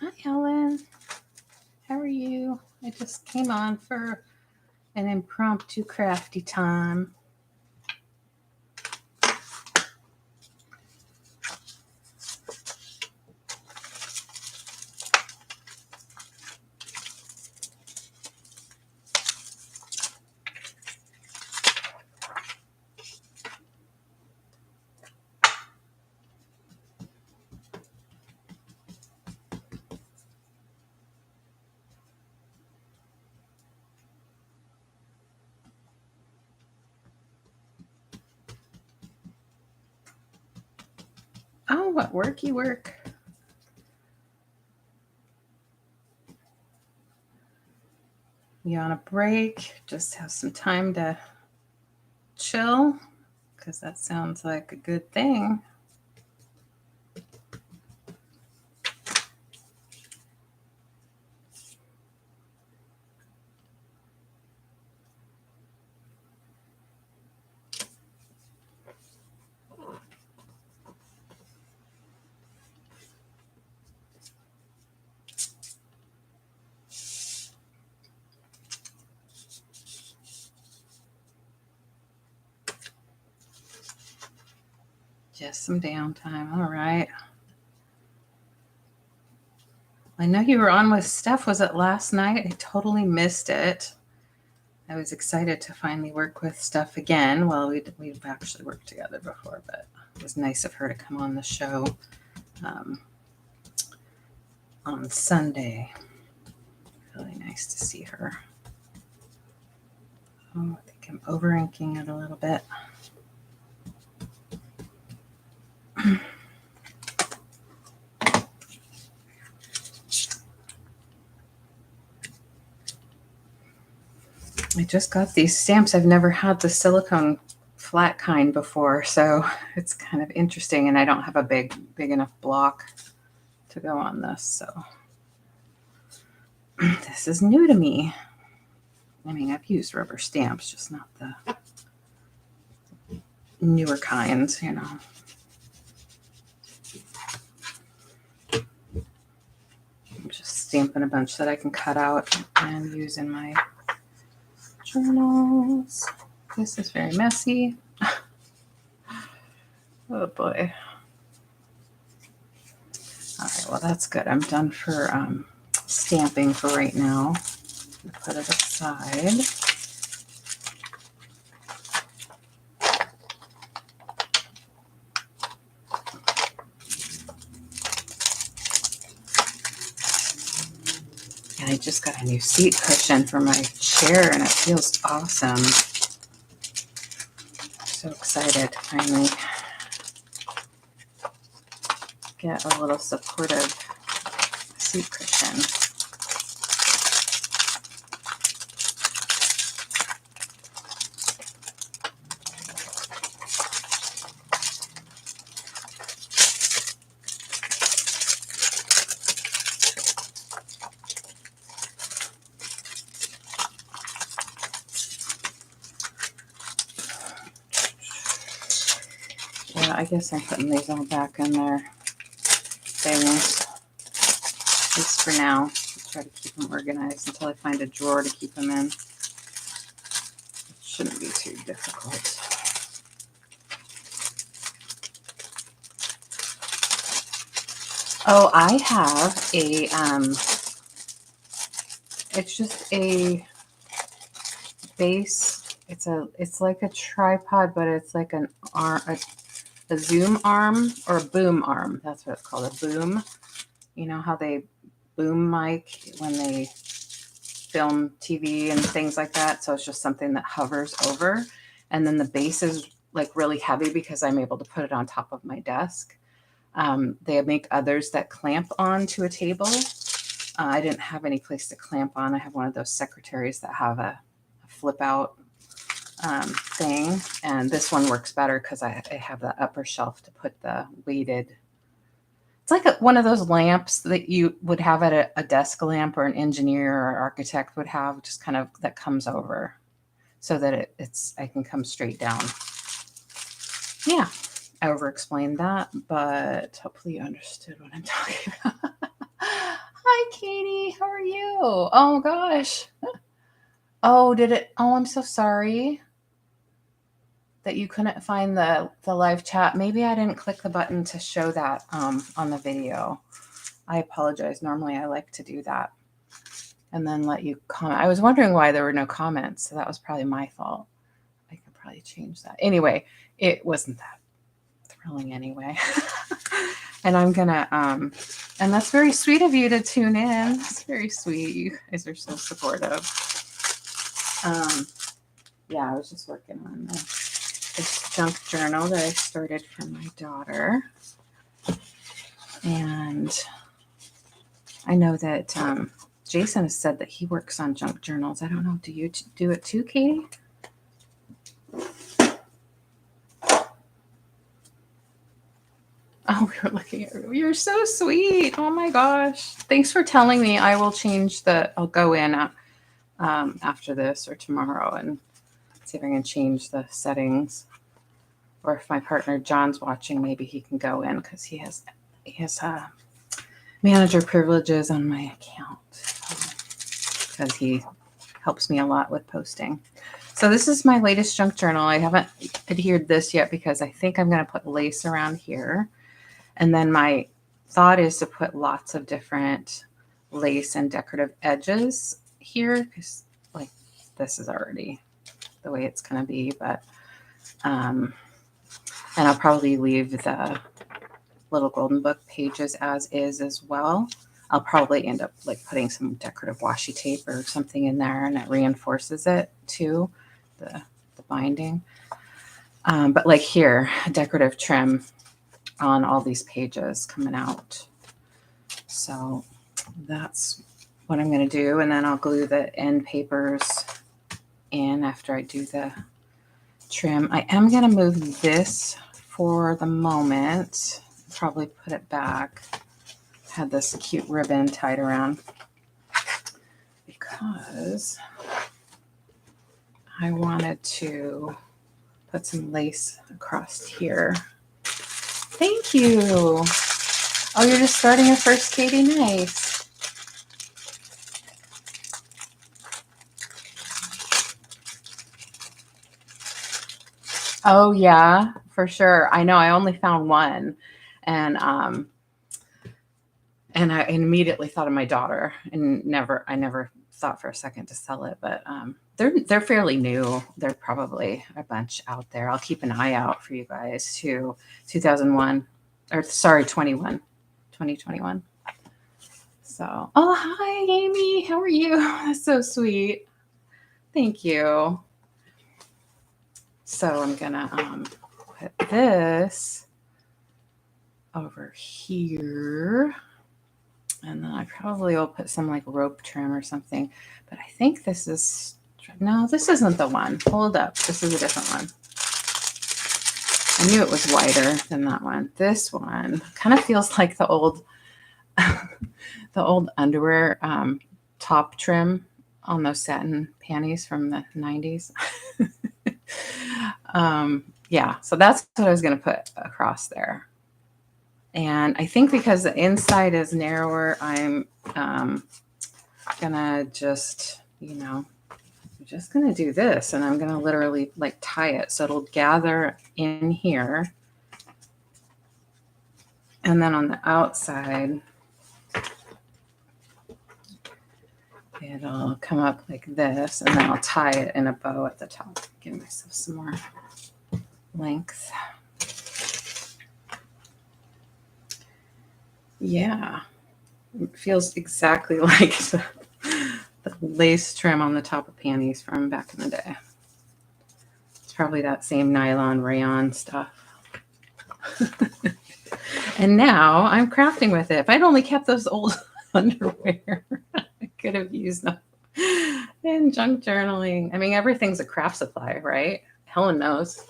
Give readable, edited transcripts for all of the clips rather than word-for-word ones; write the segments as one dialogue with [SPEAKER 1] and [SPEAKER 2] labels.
[SPEAKER 1] Hi, Ellen. How are you? I just came on for an impromptu crafty time. Oh, what worky work. You on a break? Just have some time to chill? Because that sounds like a good thing. Just some downtime. All right. I know you were on with Steph. Was it last night? I totally missed it. I was excited to finally work with Steph again. Well, we've actually worked together before, but it was nice of her to come on the show on Sunday. Really nice to see her. Oh, I think I'm over inking it a little bit. I just got these stamps. I've never had the silicone flat kind before, so it's kind of interesting, and I don't have a big enough block to go on this, so this is new to me. I mean, I've used rubber stamps, just not the newer kinds, you know. I'm just stamping a bunch that I can cut out and use in my journals. This is very messy. Oh boy. All right, well, that's good. I'm done for stamping for right now. Put it aside. And I just got a new seat cushion for my chair, and it feels awesome. So excited to finally get a little supportive seat cushion. Yeah, I guess I'm putting these all back in their things, at least for now. I'll try to keep them organized until I find a drawer to keep them in. It shouldn't be too difficult. Oh, I have a, it's just a base. It's like a tripod, but it's like an arm, a zoom arm or a boom arm. That's what it's called, a boom. You know how they boom mic when they film TV and things like that. So it's just something that hovers over. And then the base is like really heavy because I'm able to put it on top of my desk. They make others that clamp onto a table. I didn't have any place to clamp on. I have one of those secretaries that have a flip out thing, and this one works better because I have the upper shelf to put the weighted. It's like one of those lamps that you would have at a desk lamp, or an engineer or architect would have, just kind of that comes over, so that I can come straight down. Yeah, I over explained that, but hopefully you understood what I'm talking about. Hi, Katie. How are you? Oh, gosh. Oh, did it? Oh, I'm so sorry that you couldn't find the live chat. Maybe I didn't click the button to show that on the video. I apologize. Normally I like to do that and then let you comment. I was wondering why there were no comments, so that was probably my fault. I could probably change that. Anyway, it wasn't that thrilling anyway. And I'm gonna and that's very sweet of you to tune in. That's very sweet. You guys are so supportive. Yeah, I was just working on this junk journal that I started for my daughter. And I know that Jason has said that he works on junk journals. I don't know. Do you do it too, Katie? Oh, we were looking at you. You're so sweet. Oh my gosh. Thanks for telling me. I will change I'll go in after this or tomorrow and see if I can change the settings. Or if my partner John's watching, maybe he can go in because he has manager privileges on my account because he helps me a lot with posting. So this is my latest junk journal. I haven't adhered this yet because I think I'm going to put lace around here. And then my thought is to put lots of different lace and decorative edges here because like this is already the way it's going to be. But and I'll probably leave the little golden book pages as is as well. I'll probably end up like putting some decorative washi tape or something in there and it reinforces it too, the binding. But like here, decorative trim on all these pages coming out. So that's what I'm going to do. And then I'll glue the end papers in after I do the trim. I am going to move this for the moment. Probably put it back. Had this cute ribbon tied around because I wanted to put some lace across here. Thank you. Oh, you're just starting your first, Katie? Nice. Oh, yeah, for sure. I know. I only found one. And I immediately thought of my daughter and I never thought for a second to sell it, but they're fairly new. They're probably a bunch out there. I'll keep an eye out for you guys too. 2021. So, oh, hi, Amy. How are you? That's so sweet. Thank you. So I'm going to put this over here. And then I probably will put some like rope trim or something. But I think this is, no, this isn't the one. Hold up. This is a different one. I knew it was wider than that one. This one kind of feels like the old, the old underwear top trim on those satin panties from the 90s. Yeah, so that's what I was going to put across there. And I think because the inside is narrower, I'm gonna just, I'm just gonna do this and I'm gonna literally like tie it so it'll gather in here. And then on the outside, it'll come up like this and then I'll tie it in a bow at the top. Give myself some more length. Yeah, it feels exactly like the lace trim on the top of panties from back in the day. It's probably that same nylon rayon stuff. And now I'm crafting with it. If I'd only kept those old underwear, I could have used them in junk journaling. I mean, everything's a craft supply, right? Helen knows.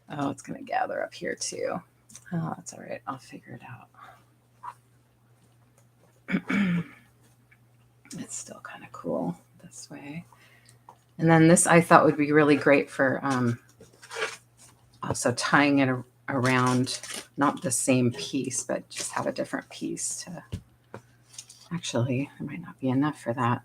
[SPEAKER 1] Oh, it's going to gather up here too. Oh, that's all right. I'll figure it out. It's still kind of cool this way. And then this I thought would be really great for also tying it around, not the same piece, but just have a different piece to Actually, there might not be enough for that.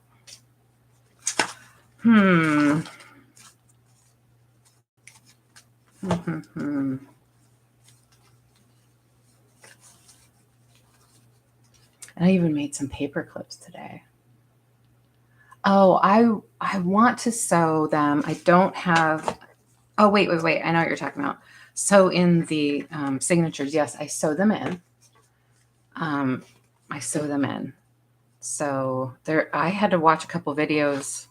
[SPEAKER 1] I even made some paper clips today. Oh, I want to sew them. I don't have. Oh, wait. I know what you're talking about. So in the signatures, yes, I sew them in. I sew them in. So there, I had to watch a couple videos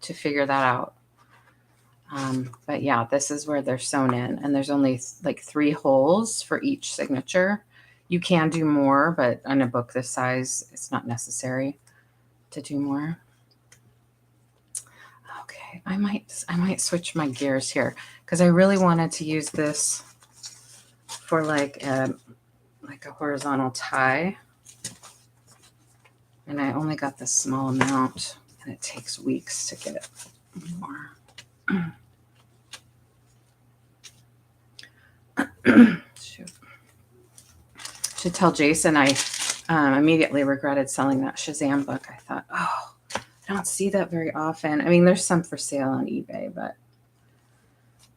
[SPEAKER 1] to figure that out. But yeah, this is where they're sewn in, and there's only like 3 holes for each signature. You can do more, but on a book this size, it's not necessary to do more. Okay, I might switch my gears here because I really wanted to use this for like a horizontal tie, and I only got this small amount, and it takes weeks to get more. Should tell Jason I immediately regretted selling that Shazam book. I thought, oh, I don't see that very often. I mean, there's some for sale on eBay, but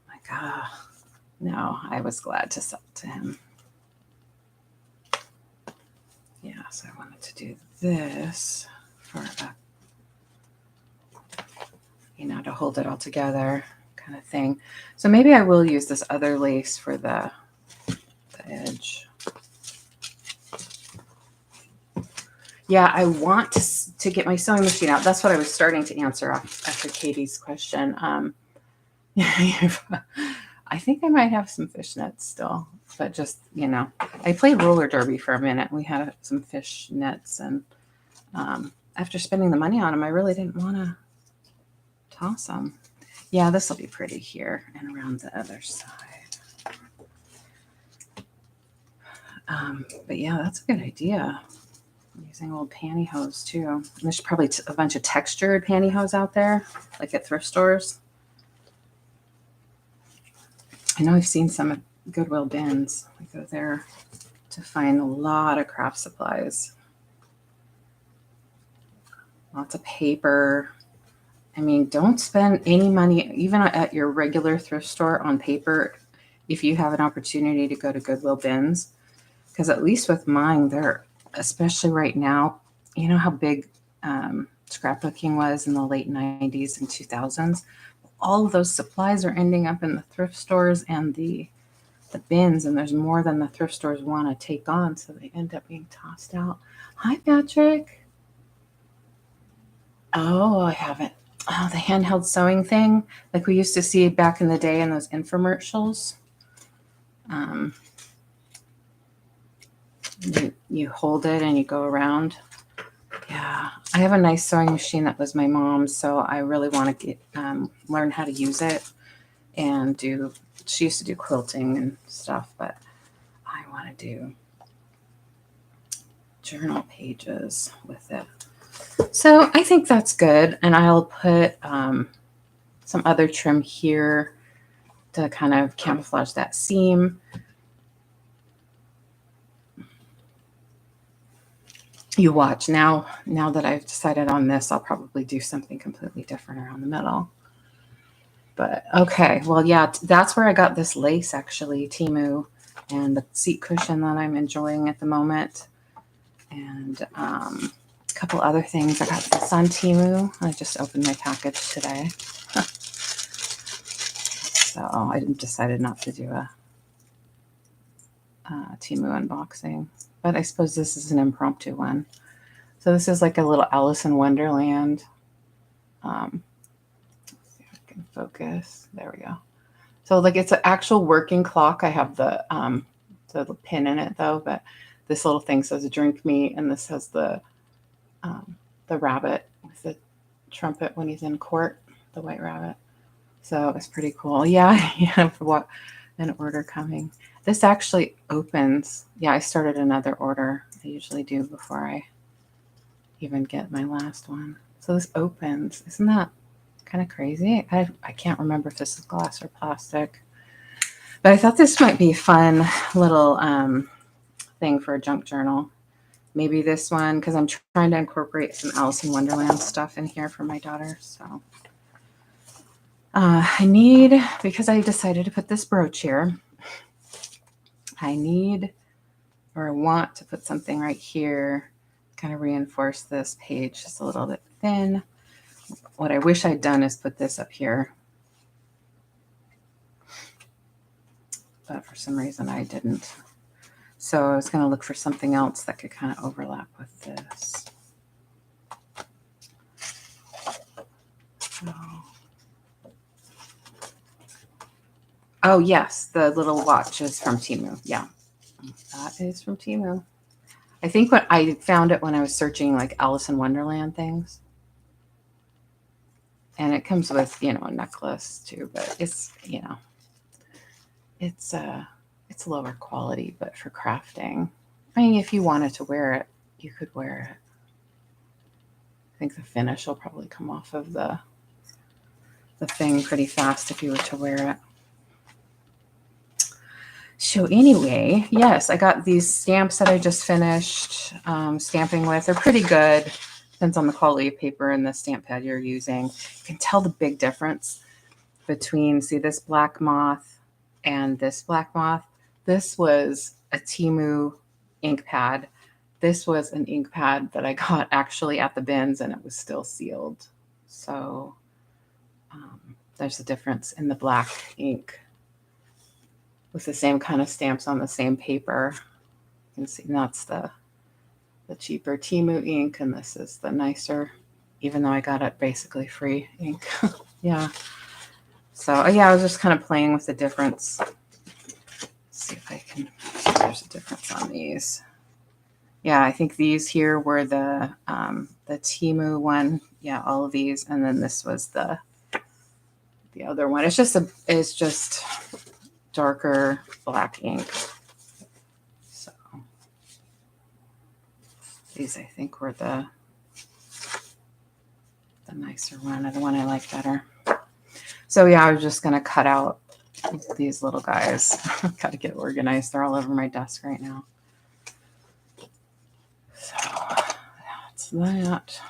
[SPEAKER 1] like, no, I was glad to sell it to him. Yeah, so I wanted to do this for to hold it all together kind of thing. So maybe I will use this other lace for the edge. Yeah, I want to get my sewing machine out. That's what I was starting to answer after Katie's question. I think I might have some fishnets still, but just, I played roller derby for a minute. We had some fish nets, and after spending the money on them, I really didn't want to toss them. Yeah, this will be pretty here and around the other side. But yeah, that's a good idea. I'm using old pantyhose too. And there's probably a bunch of textured pantyhose out there, like at thrift stores. I know I've seen some at Goodwill bins. I go there to find a lot of craft supplies. Lots of paper. I mean, don't spend any money, even at your regular thrift store, on paper if you have an opportunity to go to Goodwill bins. Because at least with mine, they're, especially right now, you know how big scrapbooking was in the late 90s and 2000s? All of those supplies are ending up in the thrift stores and the bins, and there's more than the thrift stores want to take on, so they end up being tossed out. Hi, Patrick. Oh, I haven't. Oh, the handheld sewing thing, like we used to see back in the day in those infomercials. You hold it and you go around. Yeah, I have a nice sewing machine that was my mom's, so I really want to get learn how to use it and do. She used to do quilting and stuff, but I want to do journal pages with it. So I think that's good, and I'll put some other trim here to kind of camouflage that seam. You watch. Now that I've decided on this, I'll probably do something completely different around the middle. But okay, well, yeah, that's where I got this lace, actually, Temu, and the seat cushion that I'm enjoying at the moment, and a couple other things. I got this on Temu. I just opened my package today. So I decided not to do a Temu unboxing, but I suppose this is an impromptu one. So this is like a little Alice in Wonderland. Let's see if I can focus. There we go. So like it's an actual working clock. I have the pin in it though, but this little thing says "Drink Me," and this has the rabbit with the trumpet when he's in court, the white rabbit. So it's pretty cool. Yeah, you have an order coming. This actually opens. Yeah, I started another order. I usually do before I even get my last one. So this opens. Isn't that kind of crazy? I can't remember if this is glass or plastic. But I thought this might be a fun little thing for a junk journal. maybe this one, because I'm trying to incorporate some Alice in Wonderland stuff in here for my daughter. So I need, because I decided to put this brooch here, I need, or I want to put something right here, kind of reinforce this page just a little bit thin. What I wish I'd done is put this up here, but for some reason I didn't. So I was going to look for something else that could kind of overlap with this. So. Oh, yes, the little watch is from Temu. Yeah, that is from Temu. I think when I found it when I was searching like Alice in Wonderland things. And it comes with, you know, a necklace too, but it's, you know, it's lower quality, but for crafting. I mean, if you wanted to wear it, you could wear it. I think the finish will probably come off of the thing pretty fast if you were to wear it. So anyway, yes, I got these stamps that I just finished stamping with. They're pretty good. Depends on the quality of paper and the stamp pad you're using. You can tell the big difference between, see this black moth and this black moth. This was a Temu ink pad. This was an ink pad that I got actually at the bins and it was still sealed. So there's a difference in the black ink with the same kind of stamps on the same paper. You can see that's the cheaper Temu ink, and this is the nicer, even though I got it basically free ink. Yeah. So yeah, I was just kind of playing with the difference. Let's see if I can, there's a difference on these. Yeah, I think these here were the Temu one. Yeah, all of these, and then this was the other one. It's just darker black ink. So these I think were the nicer one, or the one I like better. So yeah, I was just gonna cut out these little guys. Got to get organized. They're all over my desk right now. So that's that.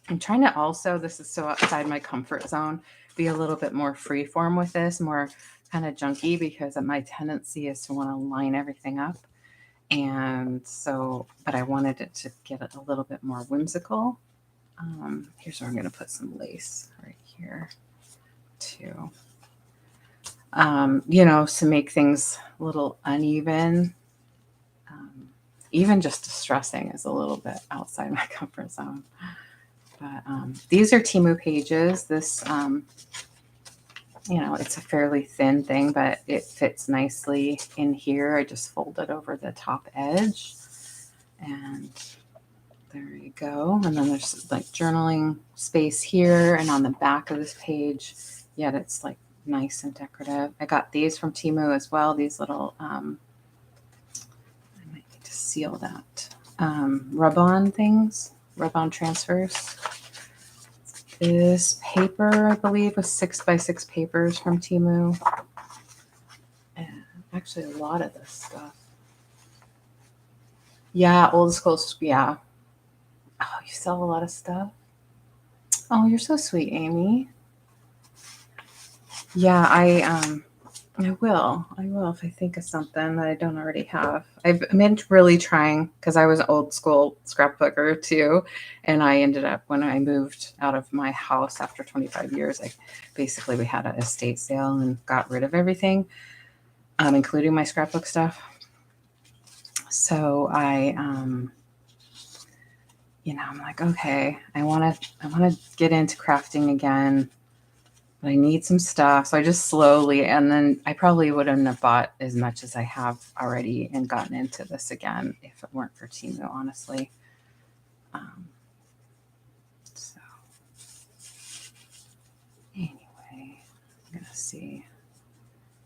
[SPEAKER 1] I'm trying to also, this is so outside my comfort zone, be a little bit more freeform with this, more kind of junky, because my tendency is to want to line everything up. And so, but I wanted it to get it a little bit more whimsical. Here's where I'm going to put some lace right here too. You know, to make things a little uneven. Even just distressing is a little bit outside my comfort zone. But these are Temu pages. This, you know, it's a fairly thin thing, but it fits nicely in here. I just fold it over the top edge. And there you go. And then there's like journaling space here. And on the back of this page, yet it's like nice and decorative. I got these from Temu as well. These little, I might need to seal that, rub-on things, rub-on transfers. This paper, I believe, was 6x6 papers from Temu. And actually a lot of this stuff. Yeah, old school, yeah. Oh, you sell a lot of stuff? Oh, you're so sweet, Amy. Yeah, I will if I think of something that I don't already have. I've been really trying, because I was an old school scrapbooker too, and I ended up, when I moved out of my house after 25 years, we had an estate sale and got rid of everything, including my scrapbook stuff. So I you know, I'm like, okay, I want to get into crafting again, but I need some stuff. So I just slowly, and then I probably wouldn't have bought as much as I have already and gotten into this again if it weren't for Temu, honestly. So anyway, I'm going to see.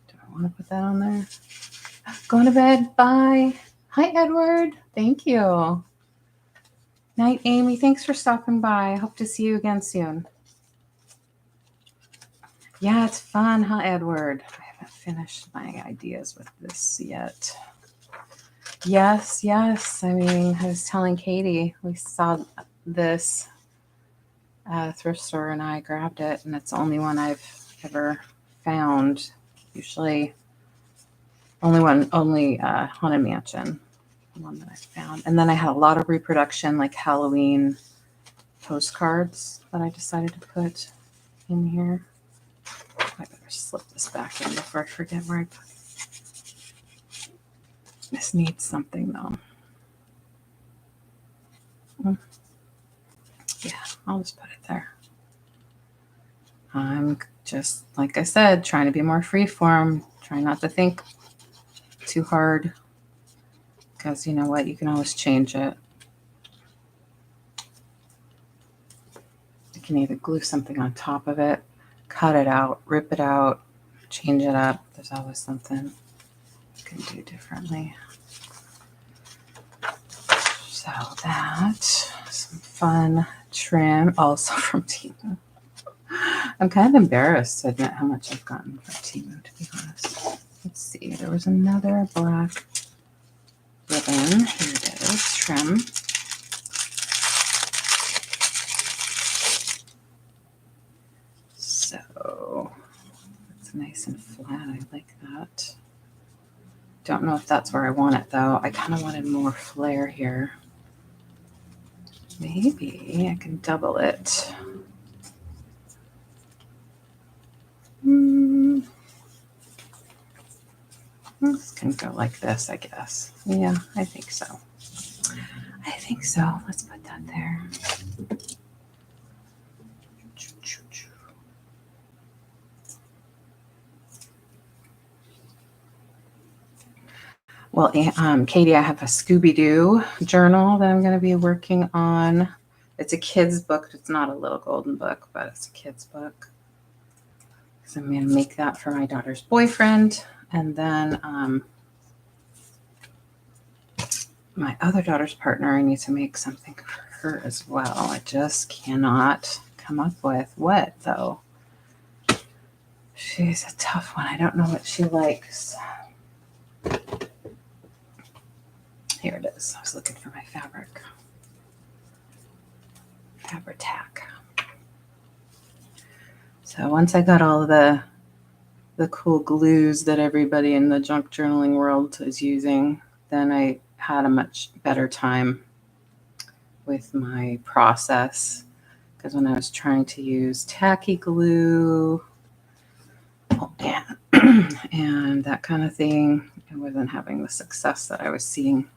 [SPEAKER 1] Do I want to put that on there? Going to bed. Bye. Hi, Edward. Thank you. Night, Amy. Thanks for stopping by. I hope to see you again soon. Yeah, it's fun, huh, Edward? I haven't finished my ideas with this yet. Yes. I mean, I was telling Katie, we saw this thrift store and I grabbed it, and it's the only one I've ever found. Usually only Haunted Mansion, one that I found. And then I had a lot of reproduction, like Halloween postcards that I decided to put in here. I better slip this back in before I forget where I put it. This needs something though. Yeah, I'll just put it there. I'm just, like I said, trying to be more freeform, trying not to think too hard, because you know what, you can always change it. You can either glue something on top of it, cut it out, rip it out, change it up. There's always something you can do differently. So that, some fun trim, also from Temu. I'm kind of embarrassed to admit how much I've gotten from Temu, to be honest. Let's see, there was another black ribbon. Here it is, trim. So it's nice and flat. I like that. Don't know if that's where I want it though. I kind of wanted more flare here. Maybe I can double it. This can go like this, I guess. Yeah, I think so. Let's put that there. Well, Katie, I have a Scooby-Doo journal that I'm going to be working on. It's a kid's book. It's not a little golden book, but it's a kid's book. So I'm going to make that for my daughter's boyfriend. And then my other daughter's partner, I need to make something for her as well. I just cannot come up with what, though. She's a tough one. I don't know what she likes. Here it is. I was looking for my fabric. Fabri-Tac. So once I got all of the cool glues that everybody in the junk journaling world is using, then I had a much better time with my process. Because when I was trying to use tacky glue and that kind of thing, I wasn't having the success that I was seeing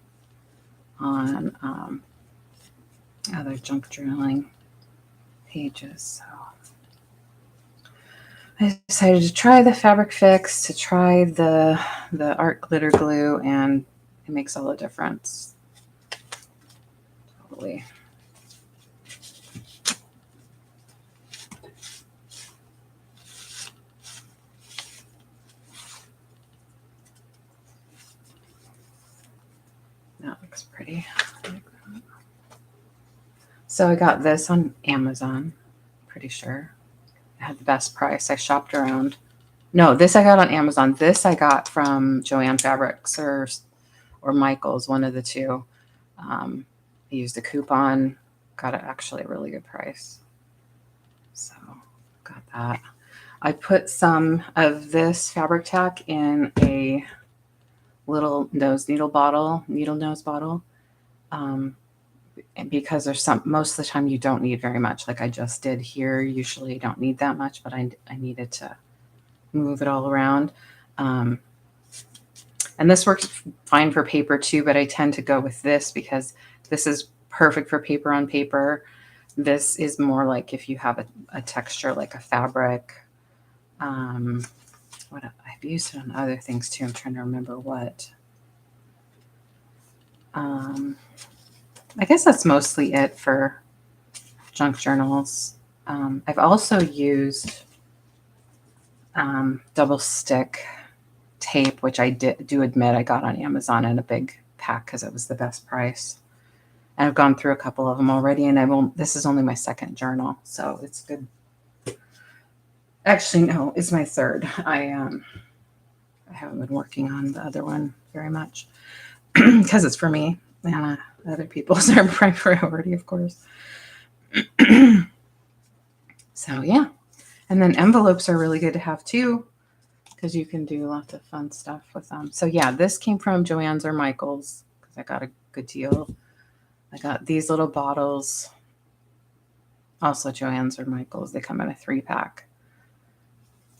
[SPEAKER 1] on other junk journaling pages. So I decided to try the Fabric Fix, to try the art glitter glue, and it makes all the difference. Totally. That looks pretty. So I got this on Amazon, pretty sure. I had the best price. I shopped around. No, this I got on Amazon. This I got from Joann Fabrics or Michael's, one of the two. I used a coupon, got it actually a really good price. So got that. I put some of this Fabri-Tac in a little needle nose bottle. And because there's most of the time you don't need very much, like I just did here. Usually you don't need that much, but I needed to move it all around. And this works fine for paper too, but I tend to go with this because this is perfect for paper on paper. This is more like if you have a texture like a fabric. What I've used it on other things too. I'm trying to remember what. I guess that's mostly it for junk journals. I've also used double stick tape, which I do admit I got on Amazon in a big pack because it was the best price. And I've gone through a couple of them already, and this is only my second journal, so it's good. Actually, no, it's my third. I haven't been working on the other one very much because it's for me and other people's are my priority, of course. So yeah. And then envelopes are really good to have too, because you can do lots of fun stuff with them. So yeah, this came from Joann's or Michael's because I got a good deal. I got these little bottles, also Joann's or Michael's. They come in a 3-pack.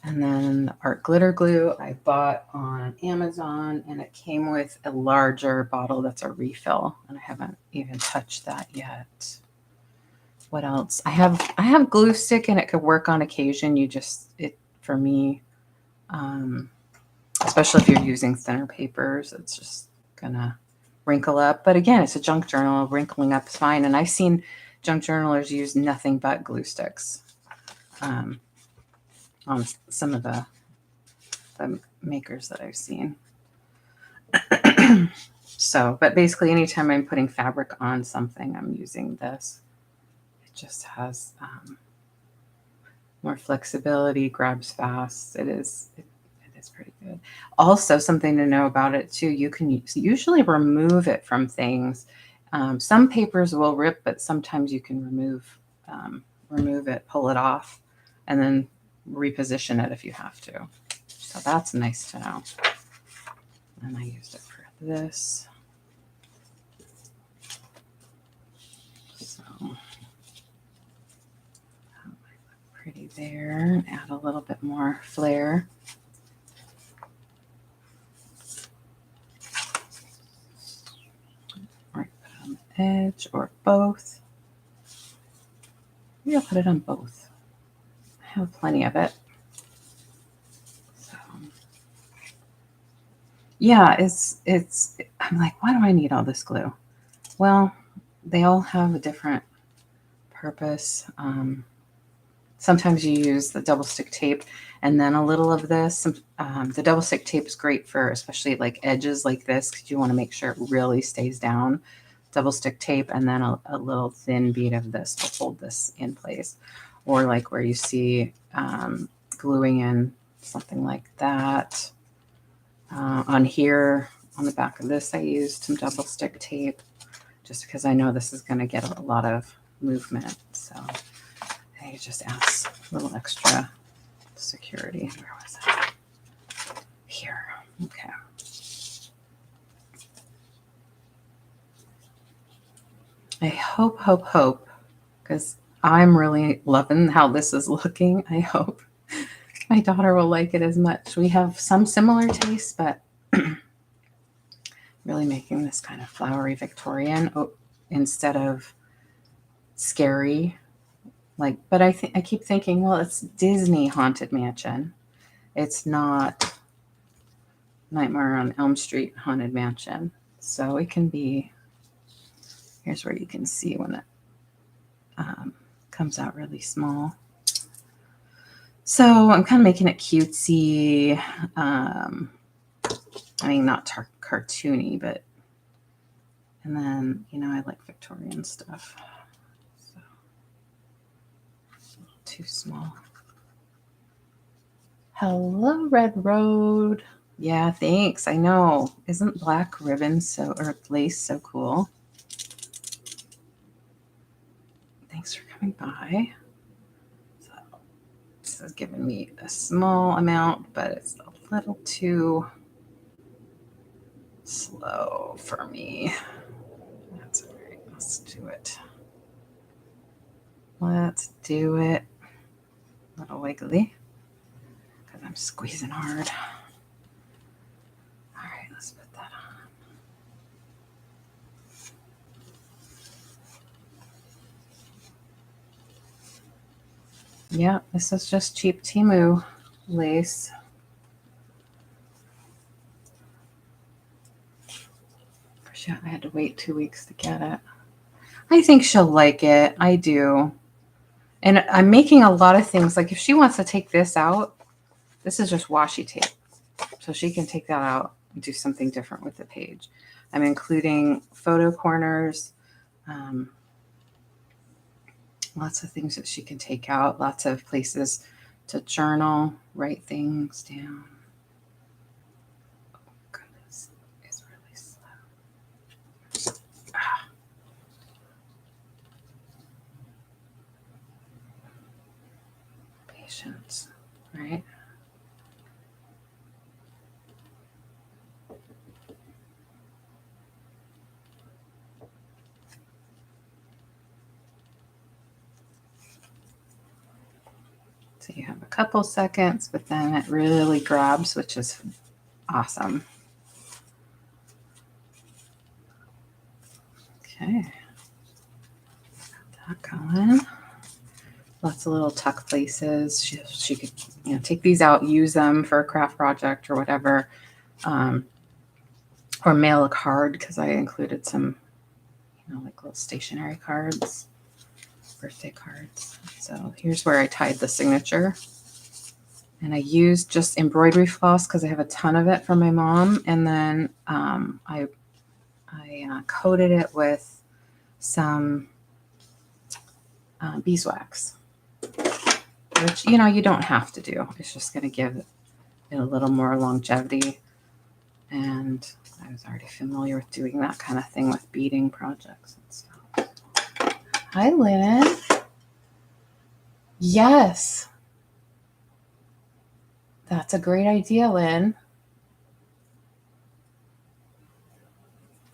[SPEAKER 1] And then the art glitter glue I bought on Amazon, and it came with a larger bottle that's a refill, and I haven't even touched that yet. What else? I have glue stick, and it could work on occasion. For me, especially if you're using thinner papers, it's just gonna wrinkle up. But again, it's a junk journal. Wrinkling up is fine. And I've seen junk journalers use nothing but glue sticks on some of the makers that I've seen. So, but basically anytime I'm putting fabric on something, I'm using this. It just has more flexibility, grabs fast. It is pretty good. Also, something to know about it too, you can usually remove it from things. Some papers will rip, but sometimes you can remove it, pull it off, and then reposition it if you have to. So that's nice to know. And I used it for this. So pretty there. Add a little bit more flair. Or put it on the edge or both. Maybe I'll put it on both. I have plenty of it. So yeah, I'm like, why do I need all this glue? Well, they all have a different purpose. Sometimes you use the double stick tape and then a little of this. The double stick tape is great for especially like edges like this because you want to make sure it really stays down. Double stick tape and then a little thin bead of this to hold this in place. Or like where you see gluing in something like that. On here, on the back of this, I used some double stick tape just because I know this is going to get a lot of movement. So I just add a little extra security. Where was it? Here. Okay. I hope, because I'm really loving how this is looking. I hope my daughter will like it as much. We have some similar tastes, but really making this kind of flowery Victorian instead of scary. But I keep thinking, well, it's Disney Haunted Mansion. It's not Nightmare on Elm Street Haunted Mansion. So it can be, here's where you can see when it comes out really small. So I'm kind of making it cutesy. I mean, not cartoony, but, and then, I like Victorian stuff. So, a little too small. Hello, Red Road. Yeah, thanks. I know. Isn't black ribbon or lace so cool? Thanks for coming by. So, this is giving me a small amount, but it's a little too slow for me. That's all right. Let's do it. Let's do it. A little wiggly because I'm squeezing hard. All right, let's put that on. Yeah, this is just cheap Temu lace. I had to wait 2 weeks to get it. I think she'll like it. I do. And I'm making a lot of things. Like if she wants to take this out, this is just washi tape. So she can take that out and do something different with the page. I'm including photo corners, lots of things that she can take out, lots of places to journal, write things down. patience, right? So you have a couple seconds, but then it really grabs, which is awesome. Okay. Got that going. Lots of little tuck places. She could, you know, take these out, use them for a craft project or whatever, or mail a card, because I included some, you know, like little stationery cards, birthday cards. So here's where I tied the signature, and I used just embroidery floss because I have a ton of it from my mom, and then I coated it with some beeswax, which, you know, you don't have to do. It's just going to give it a little more longevity. And I was already familiar with doing that kind of thing with beading projects and stuff. Hi, Lynn. Yes. That's a great idea, Lynn.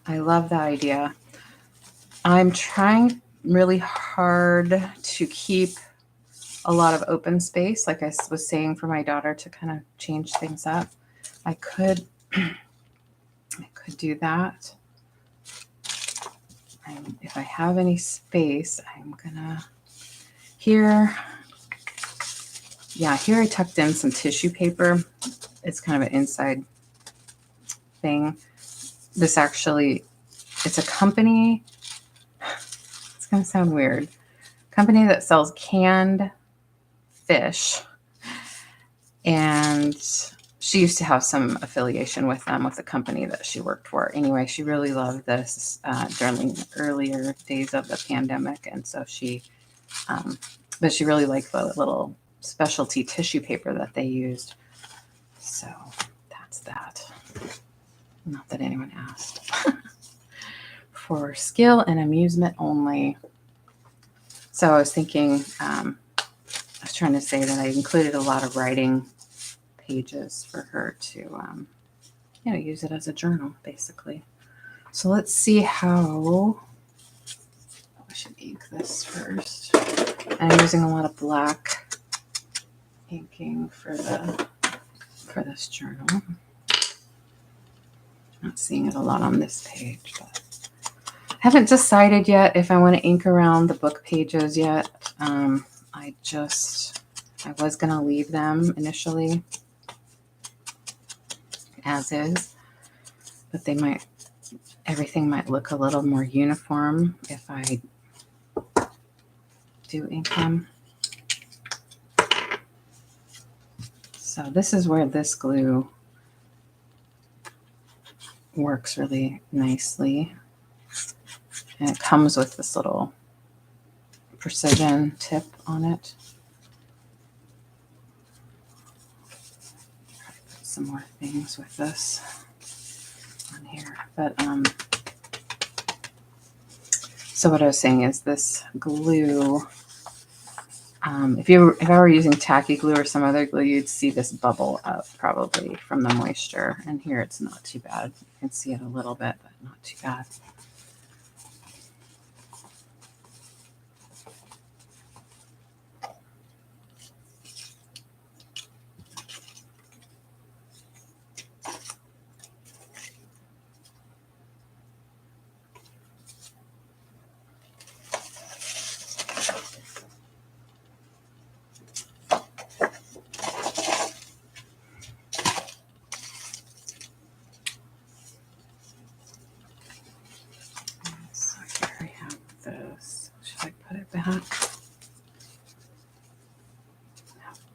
[SPEAKER 1] I love that idea. I'm trying really hard to keep a lot of open space, like I was saying, for my daughter to kind of change things up. I could do that. And if I have any space, I'm gonna here I tucked in some tissue paper. It's kind of an inside thing. This actually, it's a company, it's gonna sound weird, company that sells canned fish, and she used to have some affiliation with them, with the company that she worked for. Anyway, she really loved this during the earlier days of the pandemic, and so but she really liked the little specialty tissue paper that they used. So that's that. Not that anyone asked. For skill and amusement only. So I was thinking, I was trying to say that I included a lot of writing pages for her to, you know, use it as a journal, basically. So let's see how, I should ink this first. I'm using a lot of black inking for this journal. Not seeing it a lot on this page, but I haven't decided yet if I want to ink around the book pages yet. I was going to leave them initially as is, but everything might look a little more uniform if I do ink them. So this is where this glue works really nicely. And it comes with this little precision tip on it. Put some more things with this on here. But so what I was saying is this glue, if I were using tacky glue or some other glue, you'd see this bubble up probably from the moisture. And here it's not too bad. You can see it a little bit, but not too bad.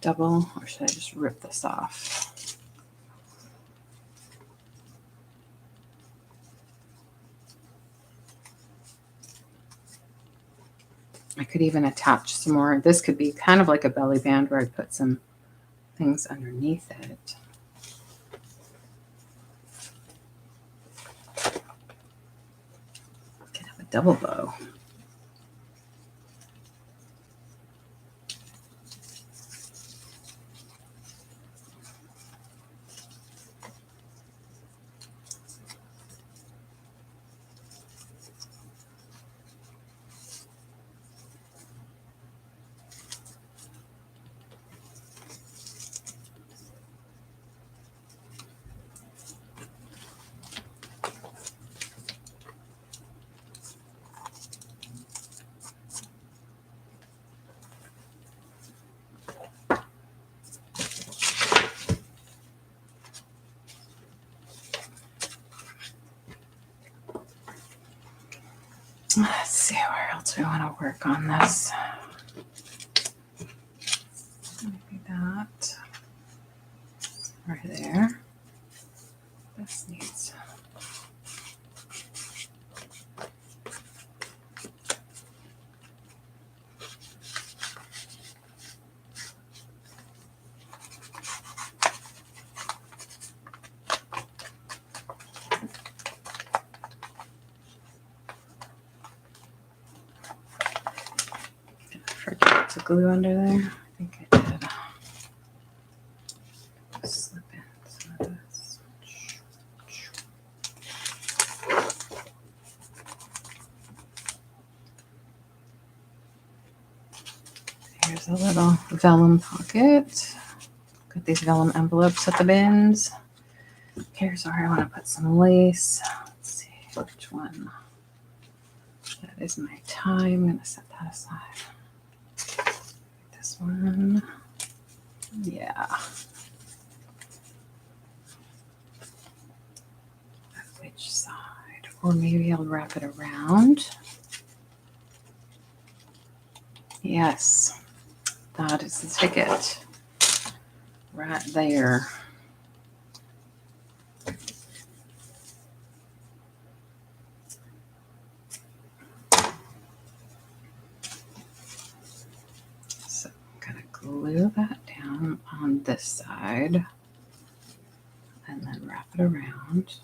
[SPEAKER 1] Double, or should I just rip this off? I could even attach some more. This could be kind of like a belly band where I put some things underneath it. Could have a double bow. Let's see, where else we want to work on this. Maybe that right there. This needs. Did I forget to glue under there? I think I did. Slip in some of this. Here's a little vellum pocket. Got these vellum envelopes at the bins. Here's where I want to put some lace. Let's see which one. That is my tie. I'm going to set that aside. This one. Yeah. Which side? Or maybe I'll wrap it around. Yes. That is the ticket. Right there. So I'm going to glue that down on this side and then wrap it around.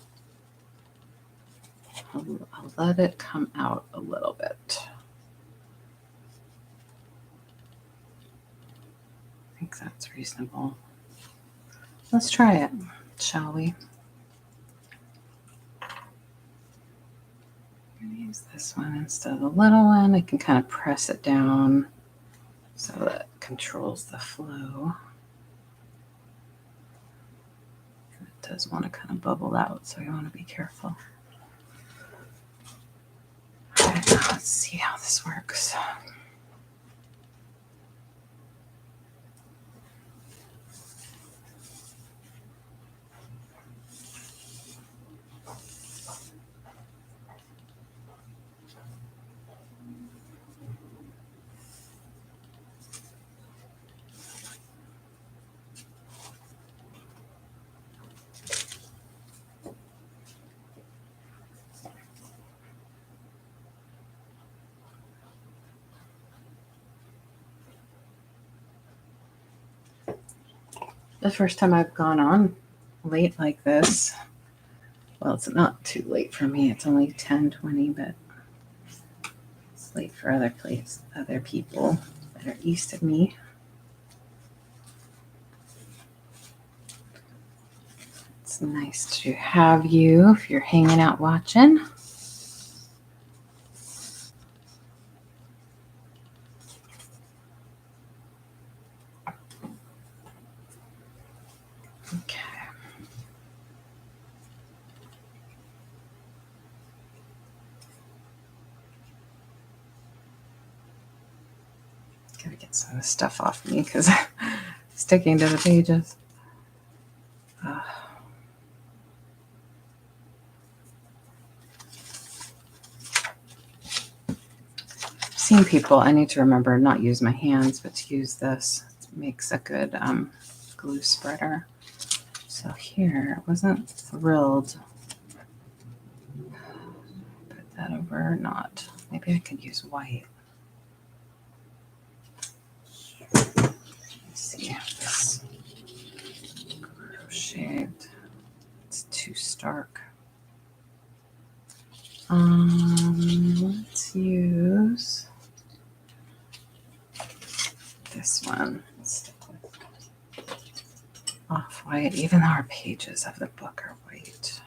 [SPEAKER 1] I'll let it come out a little bit. I think that's reasonable. Let's try it, shall we? I'm going to use this one instead of the little one. I can kind of press it down so that it controls the flow. And it does want to kind of bubble out, so you want to be careful. All right, now let's see how this works. The first time I've gone on late like this. Well, it's not too late for me. It's only 10:20, but it's late for other people that are east of me. It's nice to have you if you're hanging out watching. Okay. Gotta get some of this stuff off me because I'm sticking to the pages. Seen people, I need to remember not use my hands, but to use this. It makes a good glue spreader. So here, I wasn't thrilled. Put that over or not. Maybe I could use white. Let's see if this crocheted. It's too stark. Let's use this one. Let's stick with off-white, even though our pages of the book are white.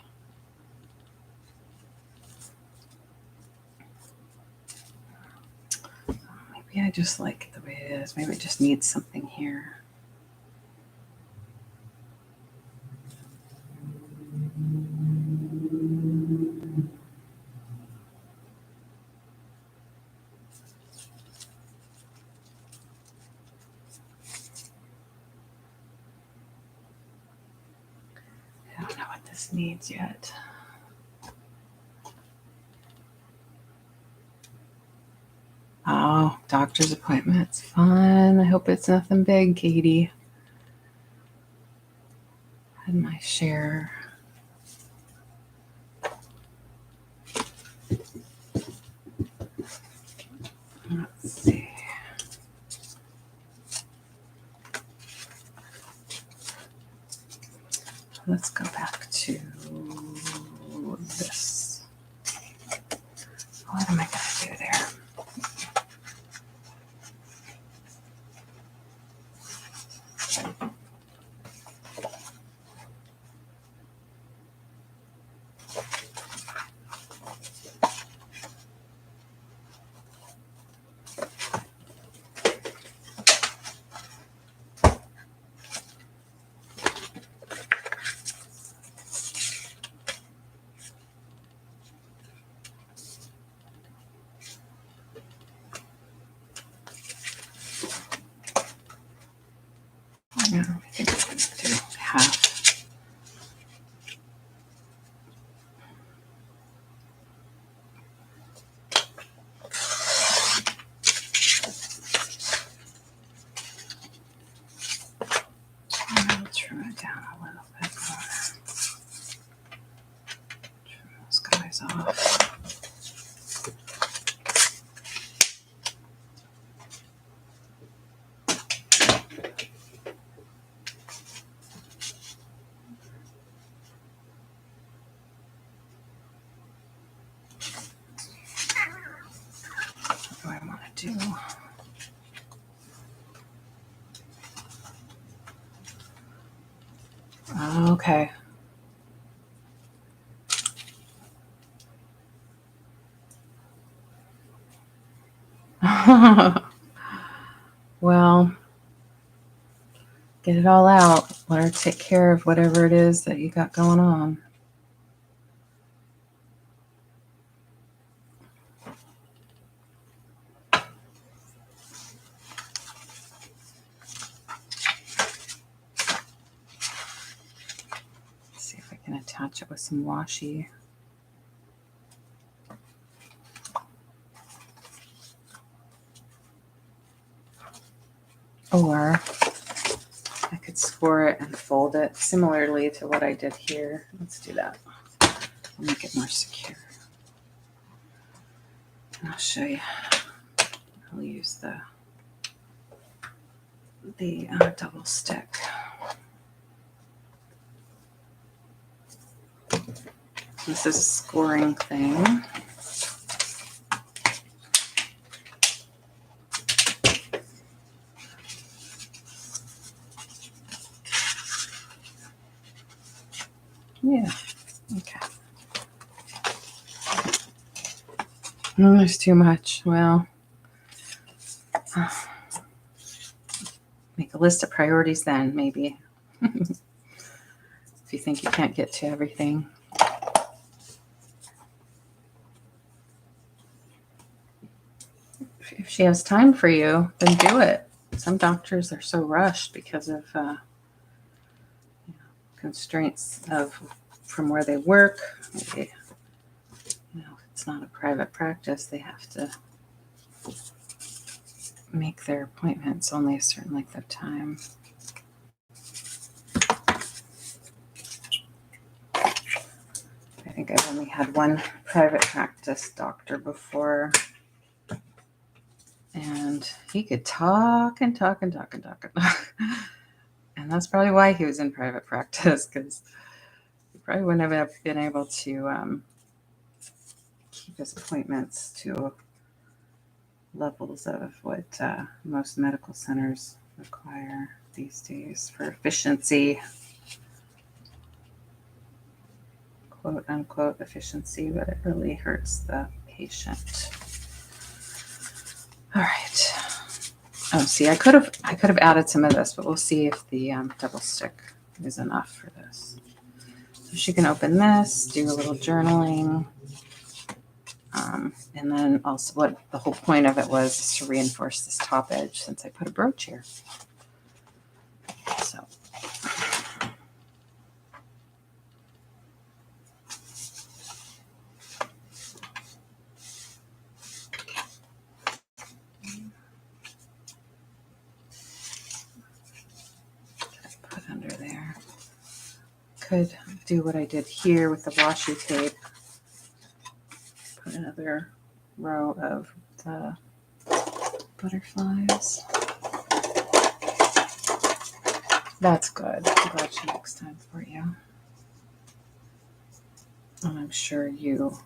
[SPEAKER 1] Maybe I just like it the way it is. Maybe it just needs something here. I don't know what this needs yet. Oh, doctor's appointments. Fun. I hope it's nothing big, Katie. Had my share. Let's see. Let's go back to this. What am I going to do there? I think I'm going to do half. I'll trim it down a little bit more. Trim those guys off. What do I want to do? Okay. Well, get it all out. Let her take care of whatever it is that you got going on. Let's see if I can attach it with some washi. Or I could score it and fold it similarly to what I did here. Let's do that. I'll make it more secure. And I'll show you. I'll use the double stick. This is a scoring thing. Yeah, okay. There's too much. Well, make a list of priorities then, maybe. If you think you can't get to everything. If she has time for you, then do it. Some doctors are so rushed because of constraints from where they work. Maybe, it's not a private practice. They have to make their appointments only a certain length of time. I think I've only had one private practice doctor before, and he could talk and talk and talk and talk and talk. And that's probably why he was in private practice, because he probably wouldn't have been able to keep his appointments to levels of what most medical centers require these days for efficiency, quote unquote efficiency, but it really hurts the patient. All right. Oh, see, I could have added some of this, but we'll see if the double stick is enough for this. So she can open this, do a little journaling. And then also what the whole point of it was is to reinforce this top edge since I put a brooch here. So. could do what I did here with the washi tape. Put another row of the butterflies. That's good. I'm glad she makes time for you. And I'm sure you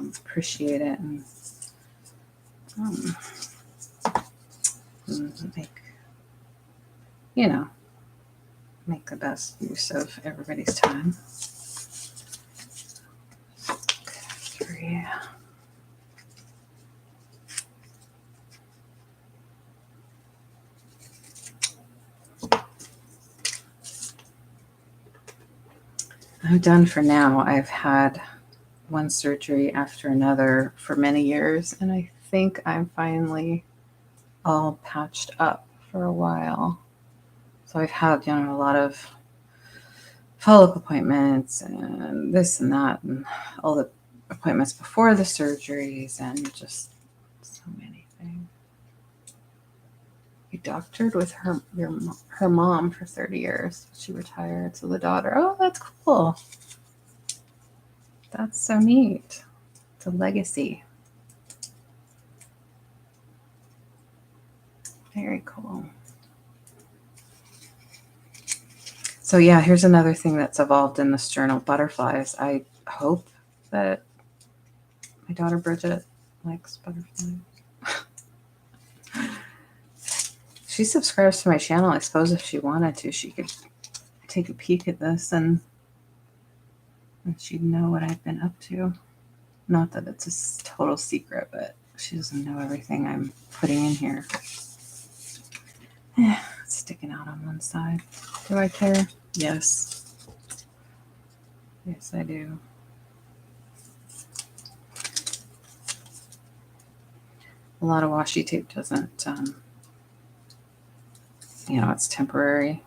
[SPEAKER 1] appreciate it and make, you know, make the best use of everybody's time. 3. I'm done for now. I've had one surgery after another for many years, and I think I'm finally all patched up for a while. So I've had, a lot of follow-up appointments and this and that and all the appointments before the surgeries and just so many things. You doctored with her mom for 30 years. She retired, so the daughter. Oh, that's cool. That's so neat. It's a legacy. Very cool. So yeah, here's another thing that's evolved in this journal, butterflies. I hope that my daughter Bridget likes butterflies. She subscribes to my channel. I suppose if she wanted to, she could take a peek at this and she'd know what I've been up to. Not that it's a total secret, but she doesn't know everything I'm putting in here. It's sticking out on one side. Do I care? Yes. Yes, I do. A lot of washi tape doesn't, it's temporary.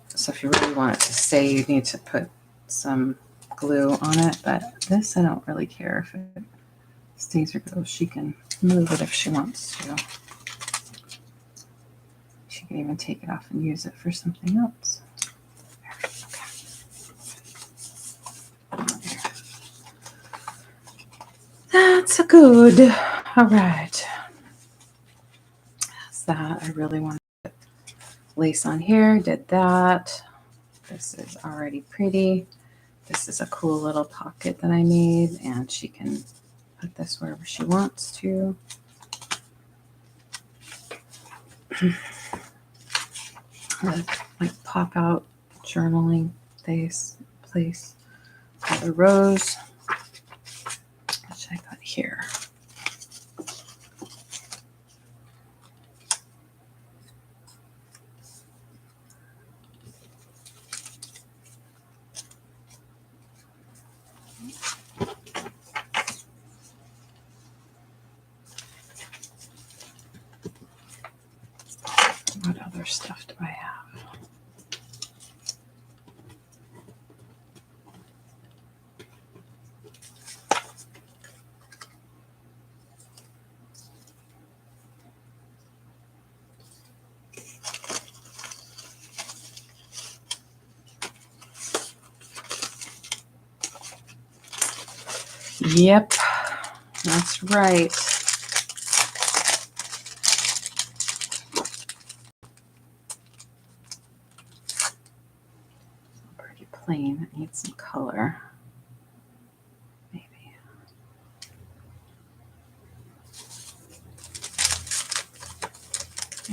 [SPEAKER 1] So if you really want it to stay, you need to put some glue on it. But this, I don't really care if it stays or goes. She can move it if she wants to. She can even take it off and use it for something else. Okay. That's a good. All right. That's that. I really want to put lace on here. Did that. This is already pretty. This is a cool little pocket that I made, and she can put this wherever she wants to. Like pop out journaling place for the rose, which I put here. What other stuff do I have? Yep, that's right. Pretty plain. It needs some color. Maybe.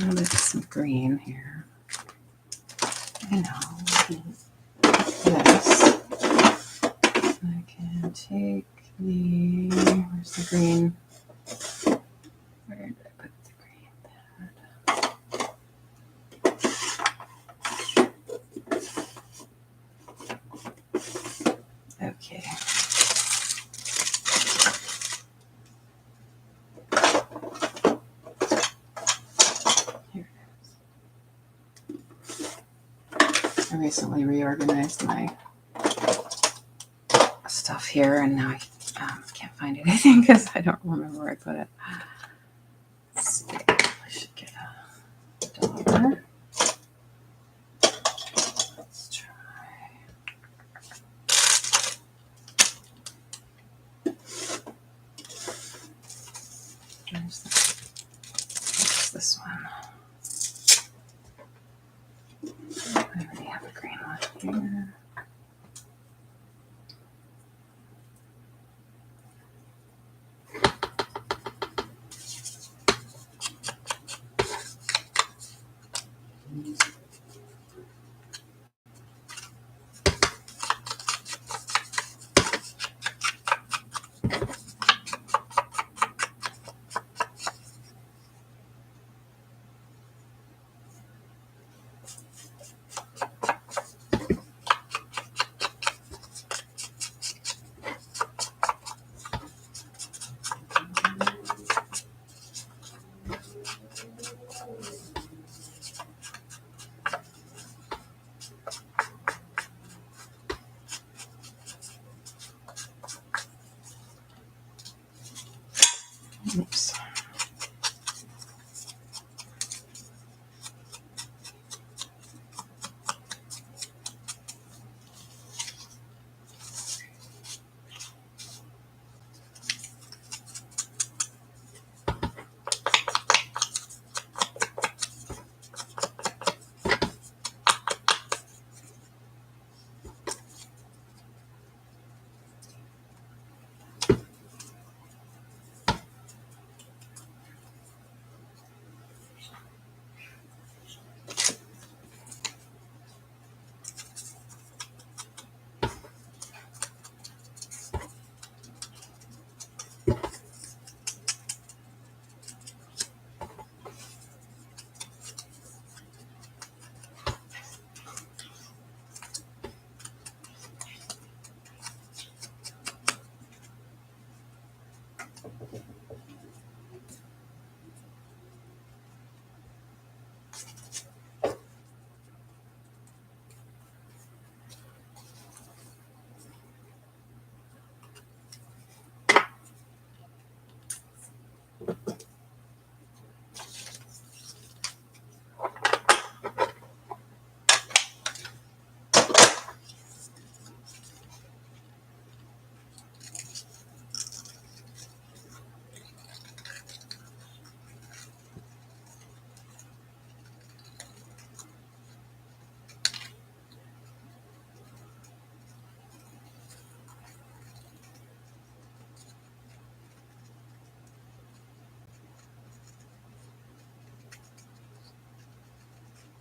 [SPEAKER 1] Oh, there's some green here. I know. This. I can take the. Where's the green? Where did I put the green pad? Okay. Here it is. I recently reorganized my stuff here, and now I can't find anything because I don't remember where I put it. Let's see. I should get a dollar. here. Oops.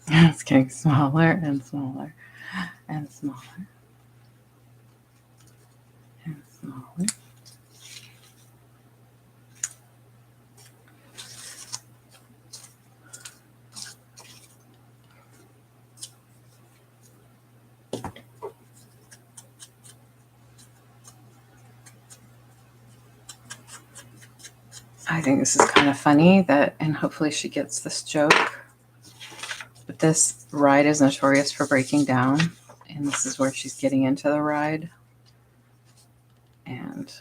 [SPEAKER 1] It's getting smaller and smaller and smaller and smaller. I think this is kind of funny that, and hopefully she gets this joke, but this ride is notorious for breaking down, and this is where she's getting into the ride. And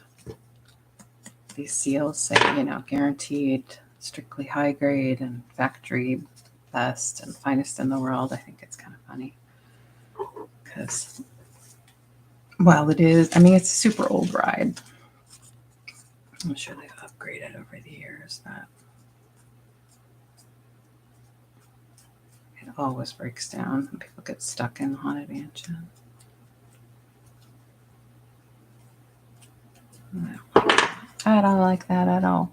[SPEAKER 1] these seals say, you know, guaranteed, strictly high grade and factory best and finest in the world. I think it's kind of funny because, well, it is, I mean, it's a super old ride. I'm sure they've upgraded over the years, but it always breaks down and people get stuck in the Haunted Mansion. I don't like that at all.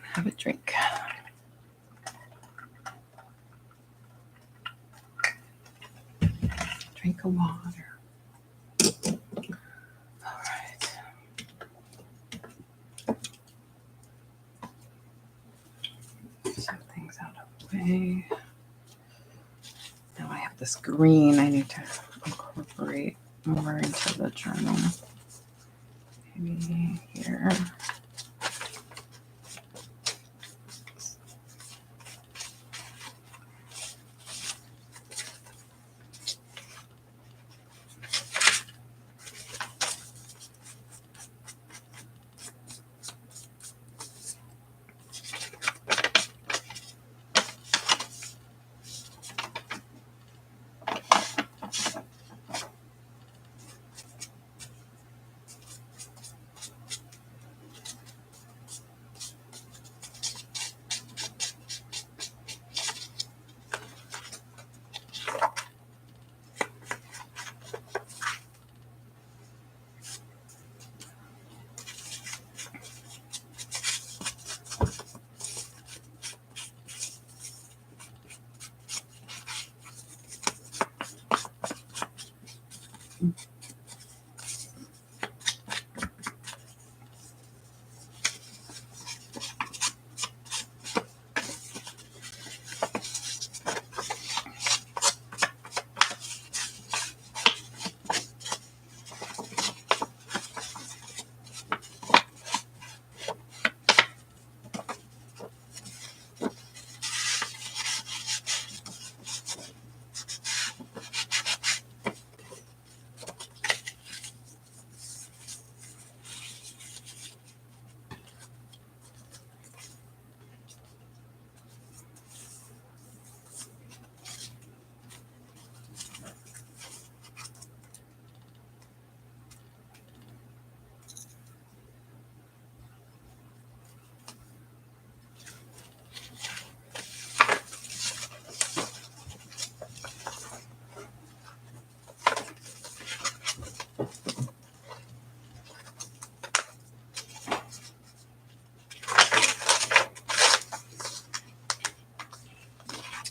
[SPEAKER 1] Have a drink. Drink of water. All right. Some things out of the way. Now I have this green I need to incorporate more into the journal. Maybe here.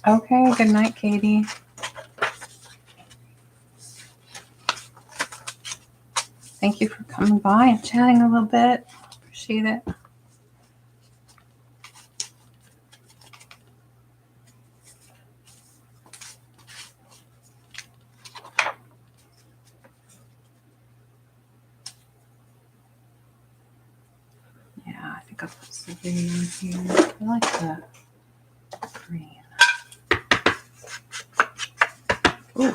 [SPEAKER 1] Okay, good night, Katie. Thank you for coming by and chatting a little bit. Appreciate it. Yeah, I think I'll put some green on here. I like the green. Ooh.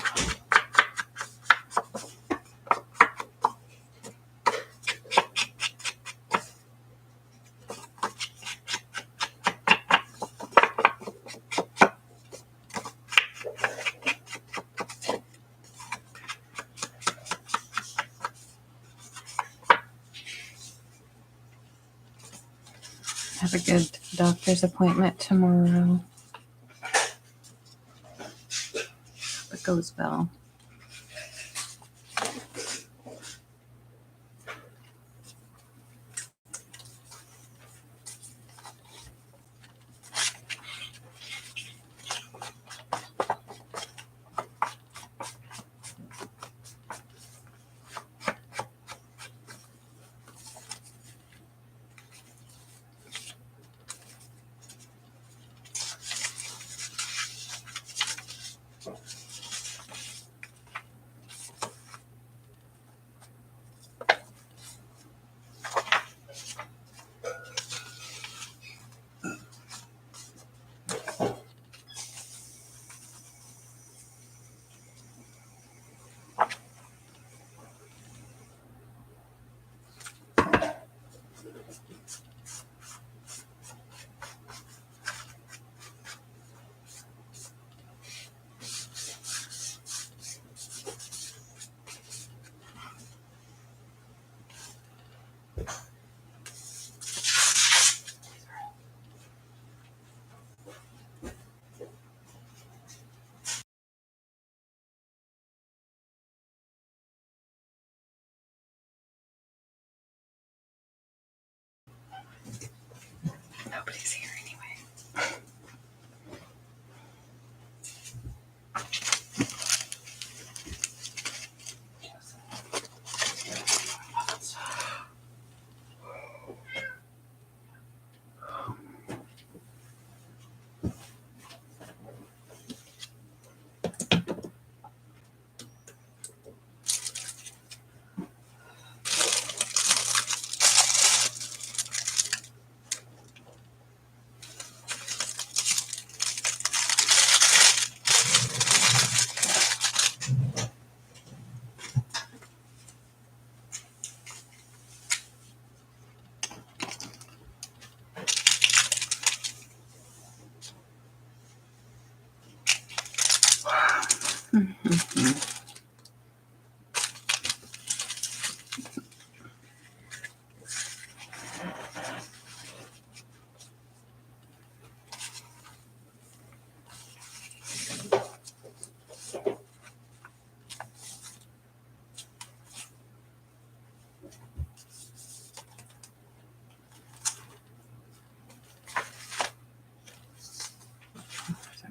[SPEAKER 1] Have a good doctor's appointment tomorrow. It goes well. Nobody's here anyway.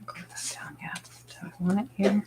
[SPEAKER 1] Glue that down yet. Do I want it here?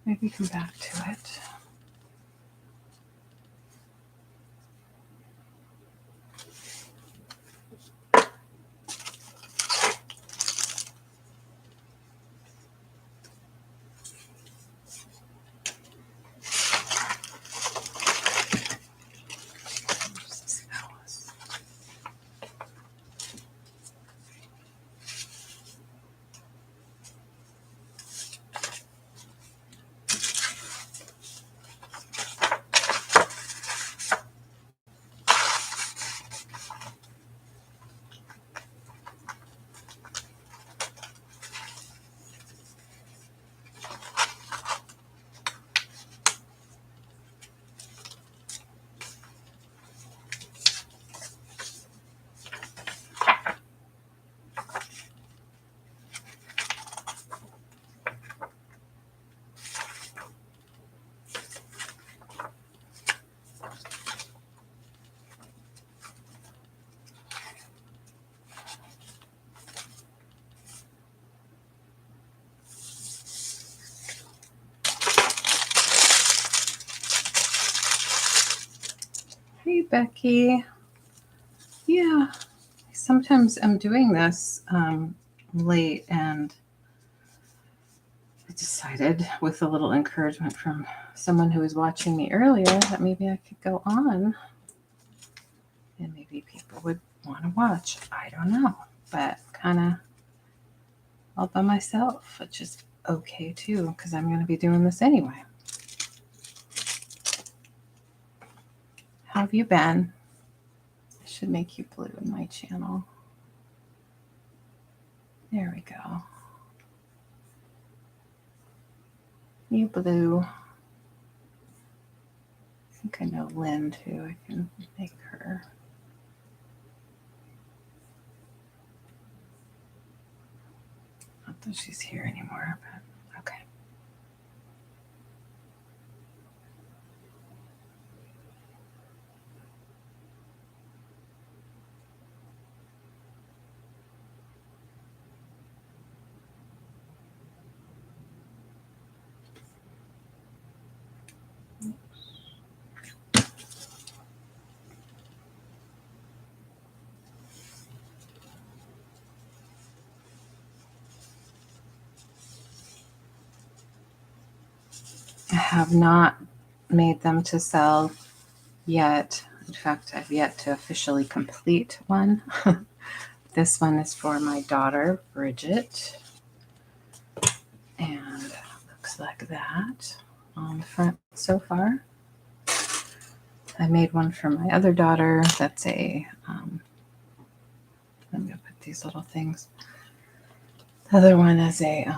[SPEAKER 1] Maybe come back to it. Hey, Becky. Yeah, sometimes I'm doing this late, and I decided, with a little encouragement from someone who was watching me earlier, that maybe I could go on and maybe people would want to watch. I don't know, but kind of all by myself, which is okay too, because I'm going to be doing this anyway. How have you been? I should make you blue in my channel. There we go. You blue. I think I know Lynn too. I can make her. Not that she's here anymore, but okay. I have not made them to sell yet. In fact, I've yet to officially complete one. This one is for my daughter, Bridget. And it looks like that on the front so far. I made one for my other daughter. That's a, I'm going to put these little things. The other one is a,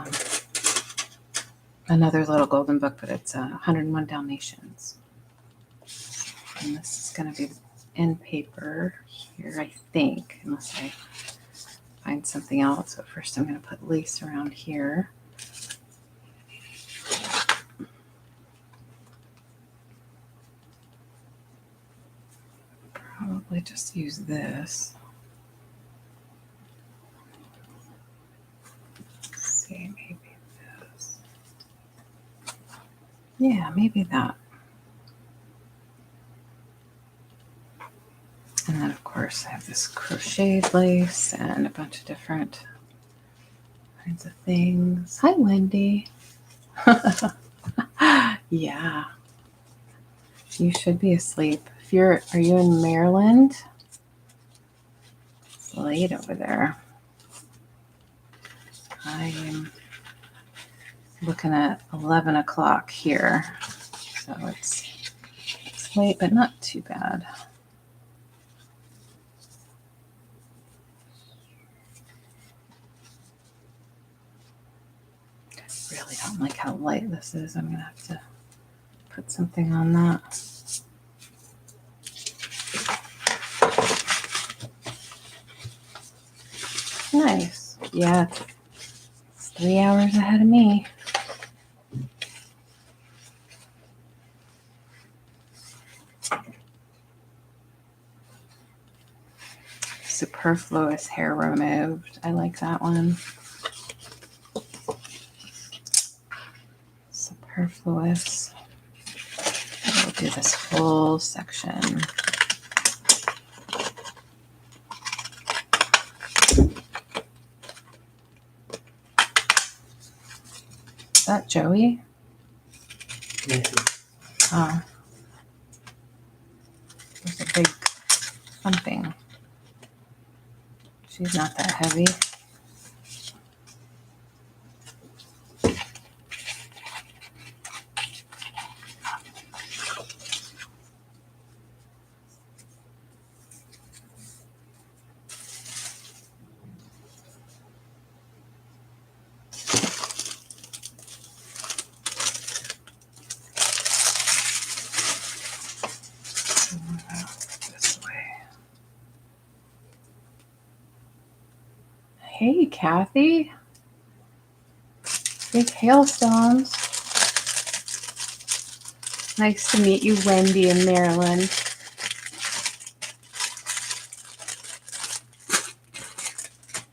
[SPEAKER 1] another little golden book, but it's 101 Dalmatians. And this is going to be in paper here, I think, unless I find something else. But first I'm going to put lace around here. Probably just use this. Let's see, maybe this. Yeah, maybe that. And then, of course, I have this crocheted lace and a bunch of different kinds of things. Hi, Wendy. Yeah. You should be asleep. Are you in Maryland? It's late over there. I am looking at 11 o'clock here. So it's late, but not too bad. Really don't like how light this is. I'm going to have to put something on that. Nice. Yeah, it's 3 hours ahead of me. Superfluous hair removed. I like that one. superfluous. We'll do this whole section. Is that Joey? Oh. There's a big something. She's not that heavy. This way. Hey, Kathy. Big hailstones. Nice to meet you, Wendy in Maryland.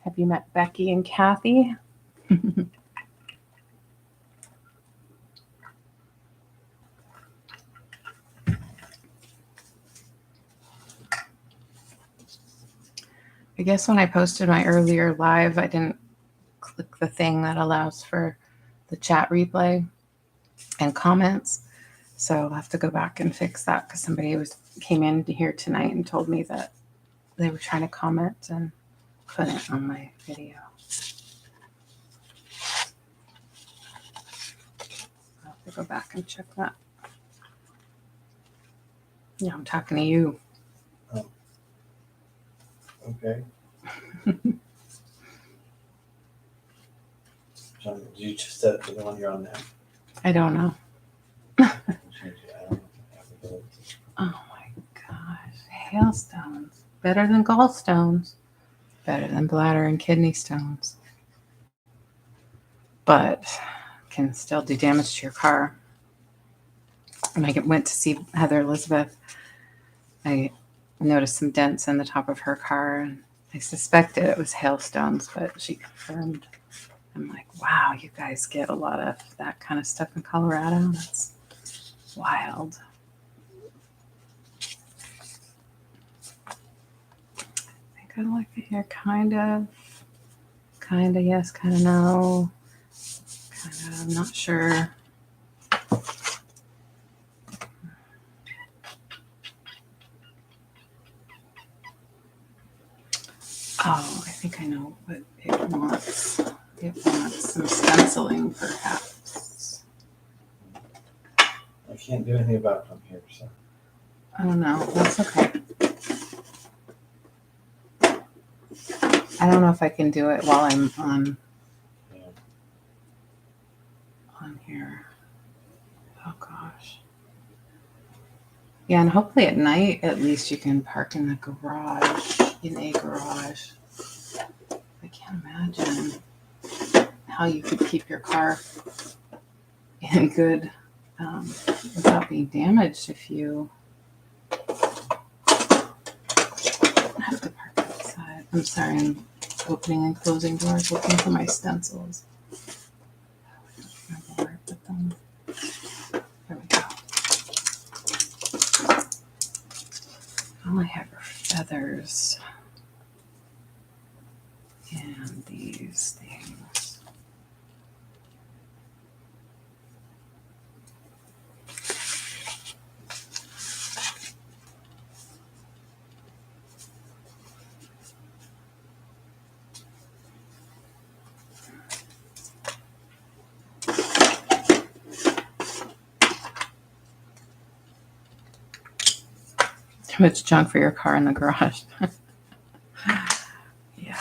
[SPEAKER 1] Have you met Becky and Kathy? I guess when I posted my earlier live, I didn't click the thing that allows for the chat replay and comments. So I'll have to go back and fix that because somebody came in here tonight and told me that they were trying to comment and couldn't on my video. I'll have to go back and check that. Yeah, I'm talking to you.
[SPEAKER 2] Oh. Okay. So did you just set it to the one you're on now?
[SPEAKER 1] I don't know. Oh my gosh. Hailstones. Better than gallstones. Better than bladder and kidney stones. But can still do damage to your car. When I went to see Heather Elizabeth, I noticed some dents in the top of her car. And I suspected it was hailstones, but she confirmed. I'm like, wow, you guys get a lot of that kind of stuff in Colorado. That's wild. I think I like it here, kind of, yes, kind of no, kind of not sure. Oh, I think I know what it wants. It wants some stenciling, perhaps.
[SPEAKER 2] I can't do anything about it from here, so.
[SPEAKER 1] I don't know. That's okay. I don't know if I can do it while I'm on here. Oh gosh. Yeah, and hopefully at night at least you can park in the garage, in a garage. I can't imagine how you could keep your car in good without being damaged if you have to park outside. I'm sorry, I'm opening and closing doors looking for my stencils. I don't remember where I put them. There we go. All I have are feathers and these things. Too much junk for your car in the garage. Yep.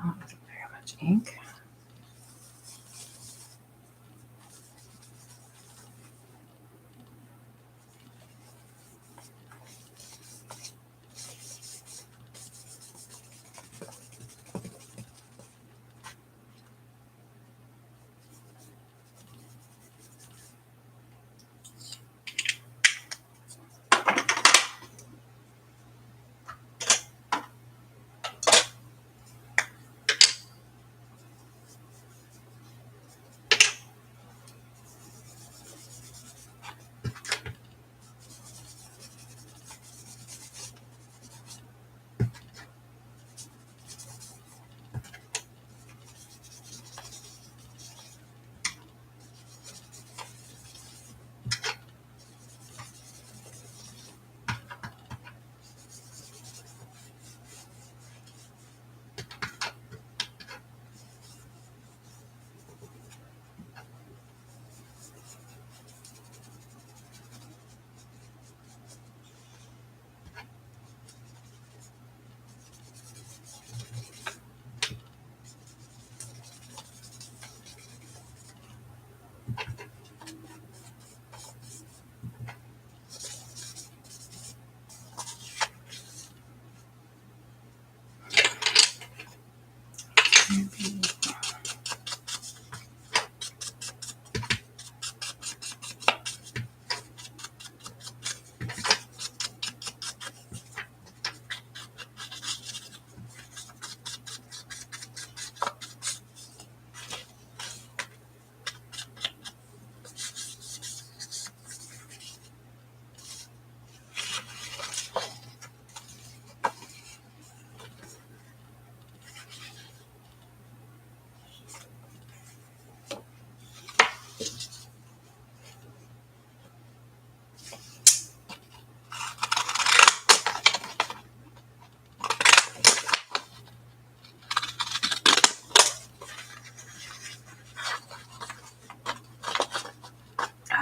[SPEAKER 1] Oh, very much ink.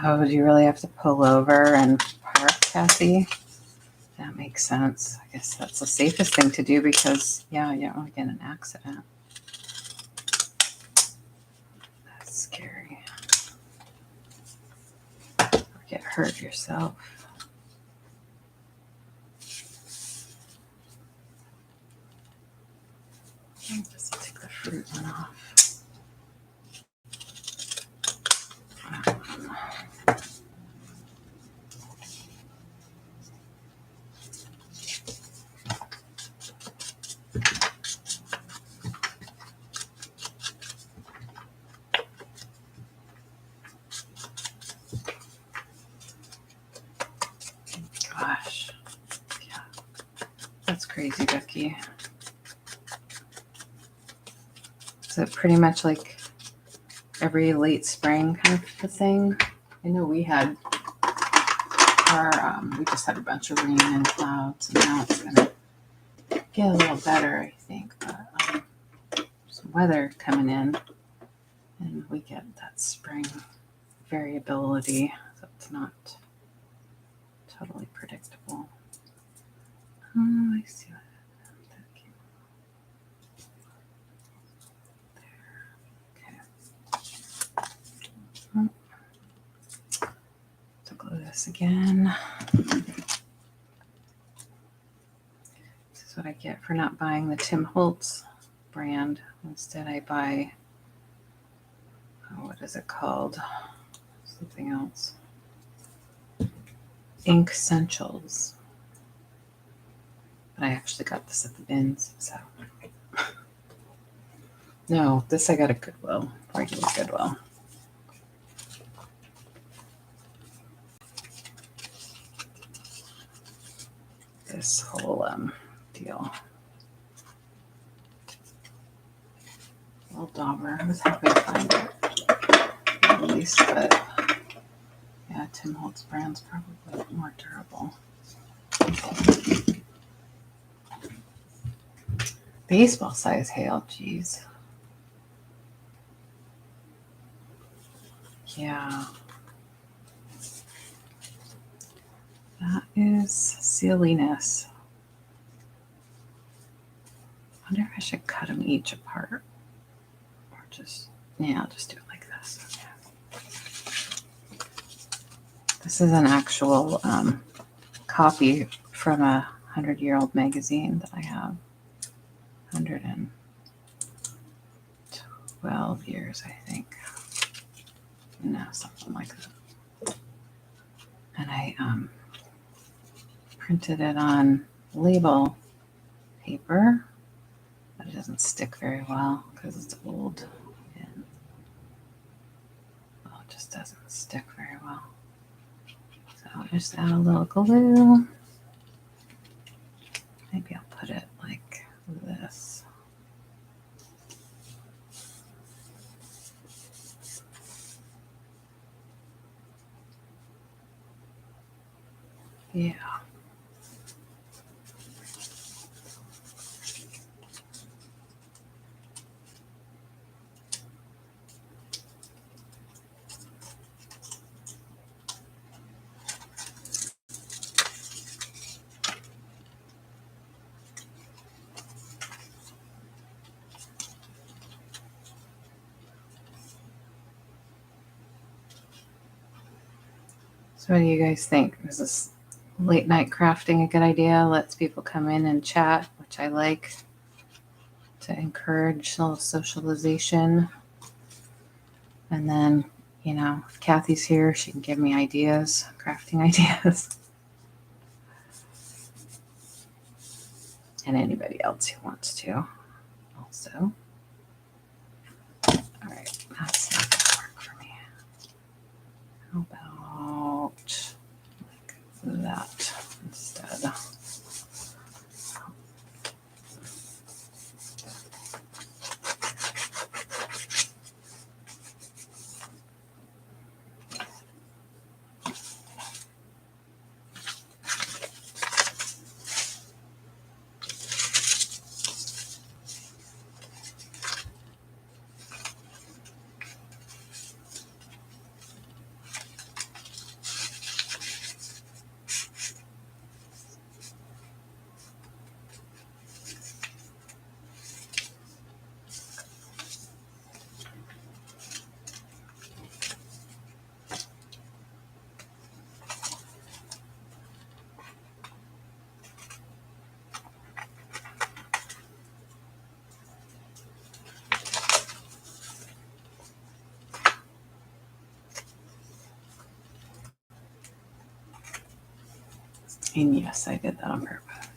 [SPEAKER 1] Oh, do you really have to pull over and park, Kathy? That makes sense. I guess that's the safest thing to do because, yeah, you don't want to get in an accident. That's scary. Or get hurt yourself. Just take the fruit one off. Gosh. Yeah. That's crazy, Becky. Is it pretty much like every late spring kind of a thing? I know we had we just had a bunch of rain and clouds, and now it's gonna get a little better, I think. But some weather coming in, and we get that spring variability, so it's not totally predictable. I see what that came there. Okay. So glue this again. This is what I get for not buying the Tim Holtz brand. Instead, I buy, what is it called? Something else. Ink Essentials. But I actually got this at the bins, so. No, this I got at Goodwill, regular Goodwill. This whole deal. Little dauber. I was happy to find it at least, but yeah, Tim Holtz brand's probably more durable. Baseball size hail, geez. Yeah. That is silliness. I wonder if I should cut them each apart. Or just, yeah, I'll just do it like this. Okay. This is an actual copy from a 100-year-old magazine that I have. 112 years, I think. No, something like that. And I printed it on label paper, but it doesn't stick very well because it's old. And, well, it just doesn't stick very well. So I'll just add a little glue. Maybe I'll put it like this. Yeah. So what do you guys think? Is this late night crafting a good idea? Lets people come in and chat, which I like, to encourage a little socialization. And then, you know, if Kathy's here, she can give me ideas, crafting ideas. And anybody else who wants to also. All right, that's not going to work for me. How about like that instead? And yes, I did that on purpose.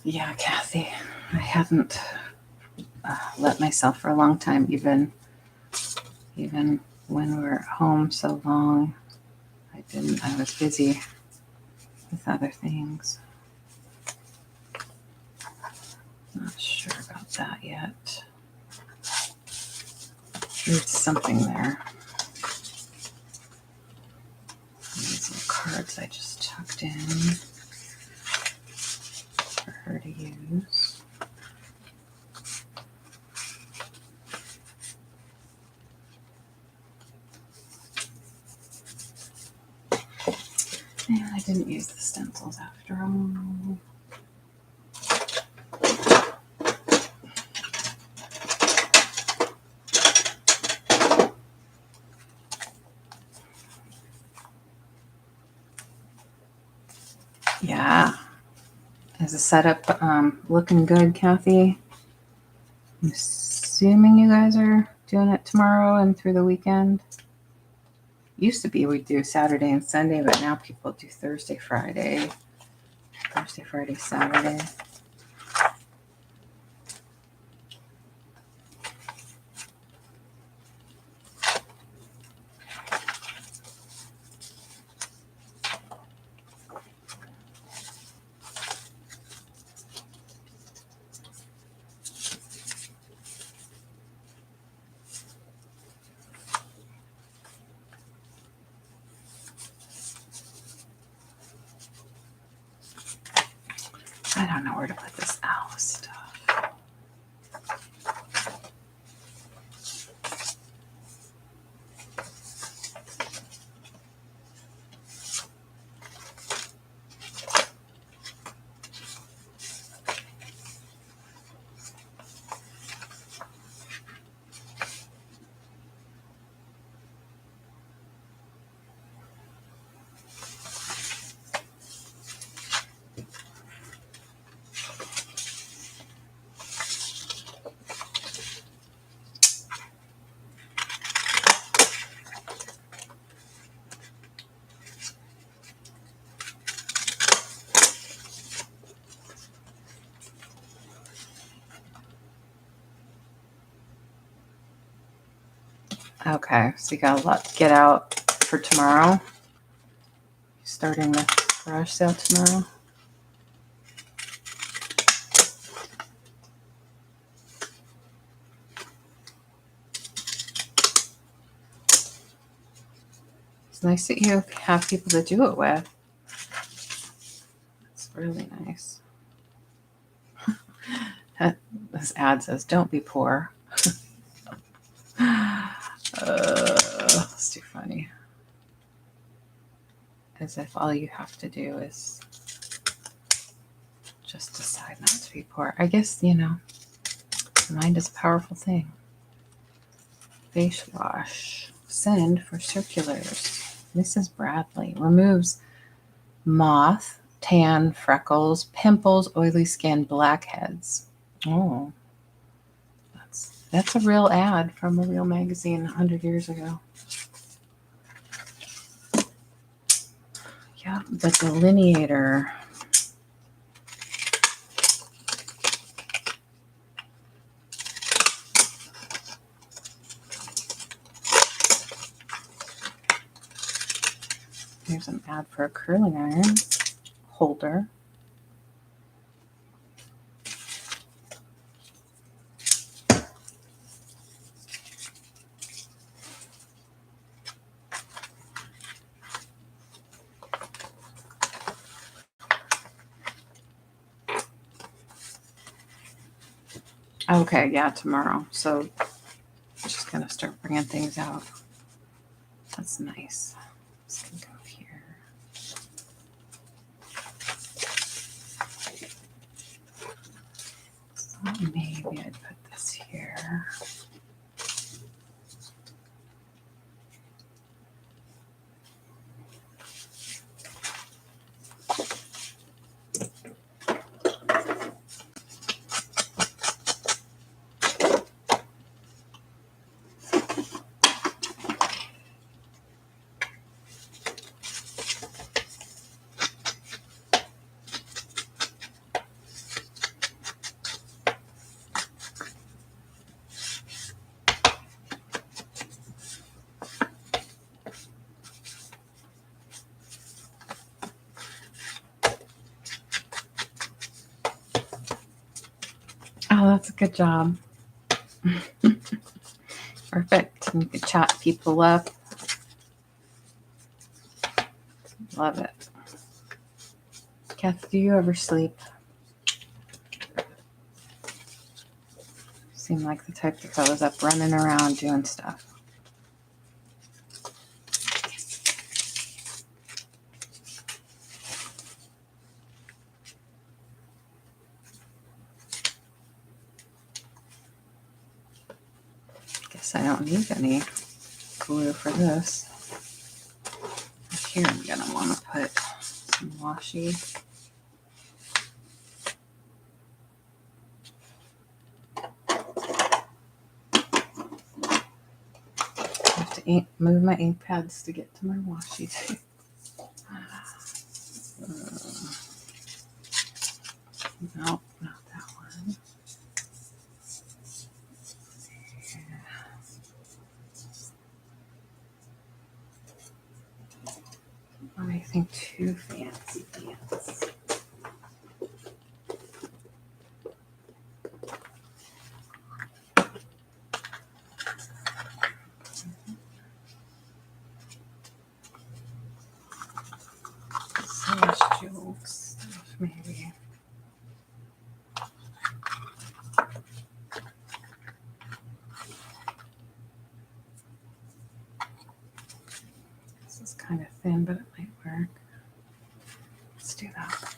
[SPEAKER 1] Yeah, Kathy, I hadn't let myself for a long time, even when we were at home so long. I was busy with other things. Not sure about that yet. There's something there. These little cards I just tucked in for her to use. And I didn't use the stencils after all. Yeah. Is the setup looking good, Kathy? I'm assuming you guys are doing it tomorrow and through the weekend. Used to be we'd do Saturday and Sunday, but now people do Thursday, Friday, Saturday. I don't know where to put this Alice stuff. Okay, so you got a lot to get out for tomorrow. Starting the garage sale tomorrow. It's nice that you have people to do it with. It's really nice. This ad says, "Don't be poor." It's too funny. As if all you have to do is just decide not to be poor. I guess, the mind is a powerful thing. Face wash. Send for circulars. Mrs. Bradley removes moth, tan, freckles, pimples, oily skin, blackheads. Oh, that's a real ad from a real magazine 100 years ago. Yeah, the delineator. Here's an ad for a curling iron holder. Okay, yeah, tomorrow. So I'm just going to start bringing things out. That's nice. This can go here. So maybe I'd put this here. Good job. Perfect. And you can chat people up. Love it. Kath, do you ever sleep? Seem like the type that goes up running around doing stuff. Guess I don't need any glue for this. Here I'm gonna want to put some washi. I have to move my ink pads to get to my washi too. Nope, not that one. Anything too fancy pants. Celestial stuff, maybe. This is kind of thin, but it might work. Let's do that.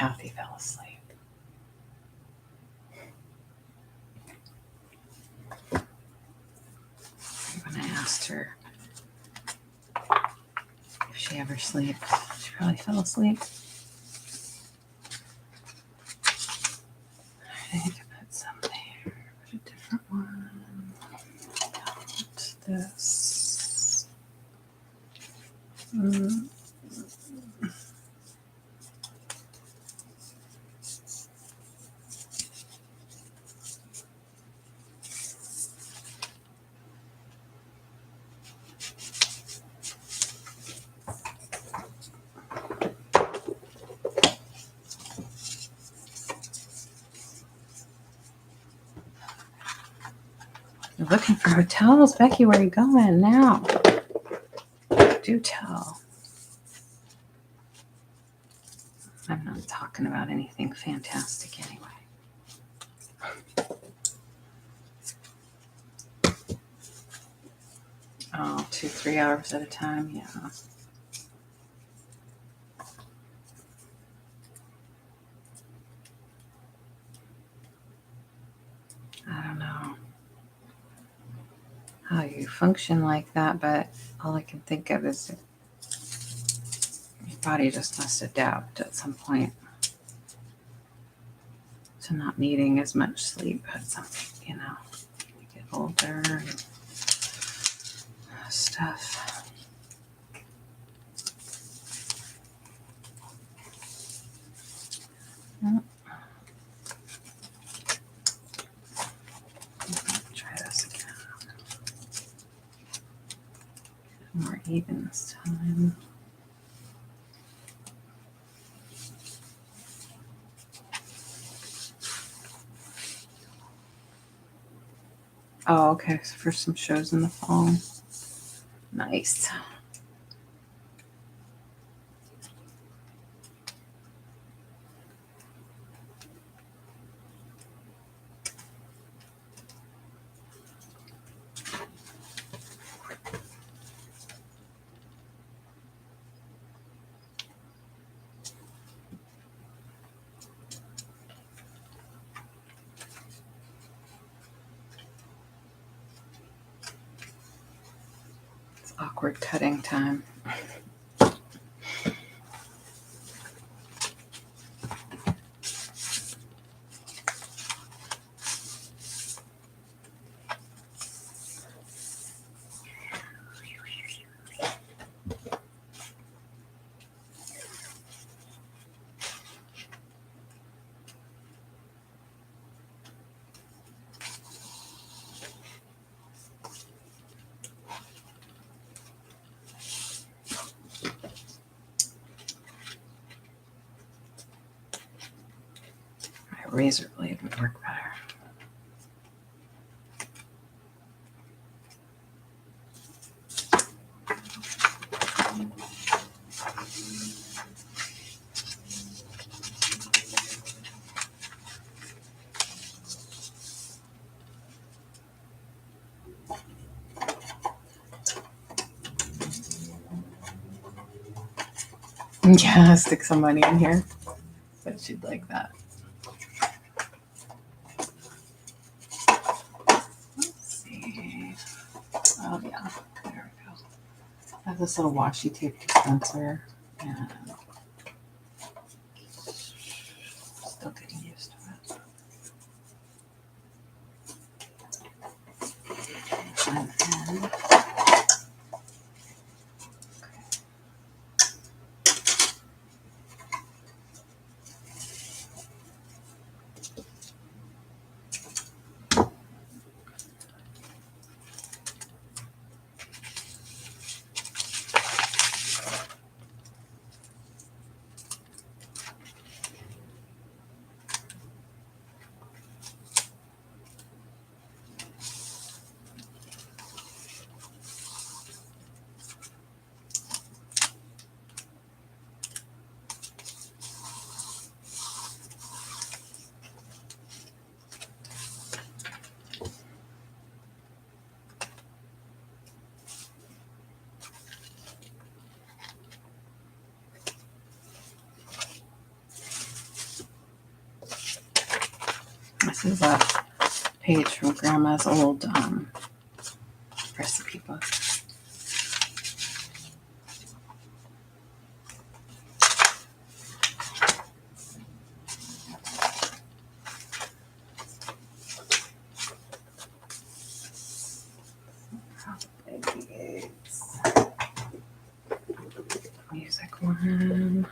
[SPEAKER 1] Kathy fell asleep. When I asked her if she ever sleeps, she probably fell asleep. I need to put some there. Put a different one. Not this. You're looking for hotels? Becky, where are you going now? Do tell. I'm not talking about anything fantastic anyway. Oh, 2-3 hours at a time, yeah. I don't know how you function like that, but all I can think of is your body just must adapt at some point to not needing as much sleep at some, you get older and stuff. Try this again. More even this time. Oh, okay. So for some shows in the fall. Nice. It's awkward cutting time. My razor blade would work better. Yeah, stick some money in here. But she'd like that. Let's see. Oh yeah, there we go. I have this little washi tape dispenser and still getting used to it. And then This is a page from Grandma's old recipe book. Music one.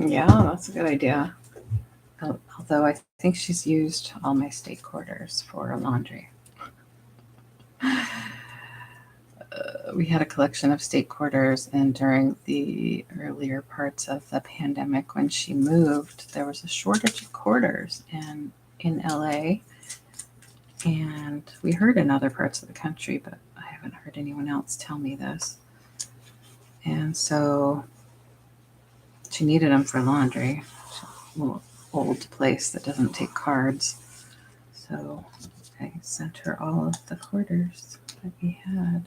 [SPEAKER 1] Yeah, that's a good idea. Although I think she's used all my state quarters for laundry. We had a collection of state quarters, and during the earlier parts of the pandemic, when she moved, there was a shortage of quarters in LA. And we heard in other parts of the country, but I haven't heard anyone else tell me this. And so she needed them for laundry. A little old place that doesn't take cards. So I sent her all of the quarters that we had.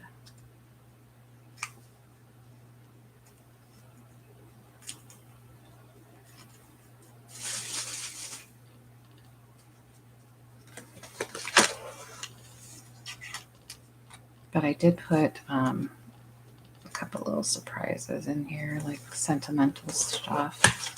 [SPEAKER 1] But I did put a couple little surprises in here, like sentimental stuff.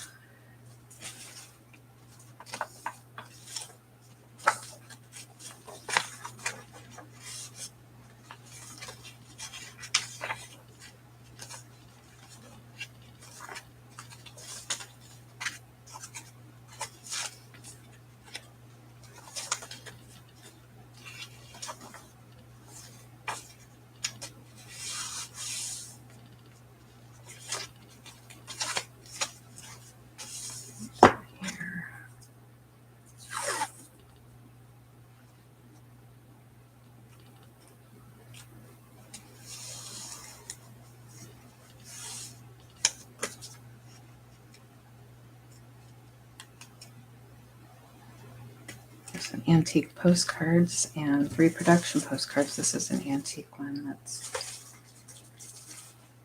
[SPEAKER 1] Some antique postcards and reproduction postcards. This is an antique one that's,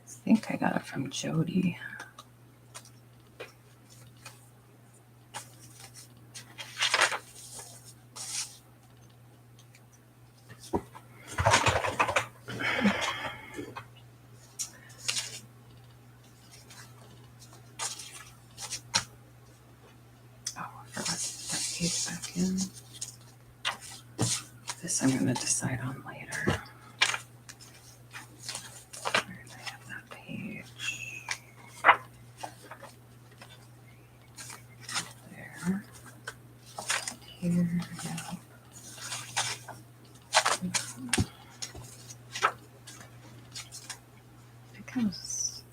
[SPEAKER 1] I think I got it from Jody. Back in. This I'm going to decide on later. Where did I have that page? There. Here. No. I think I was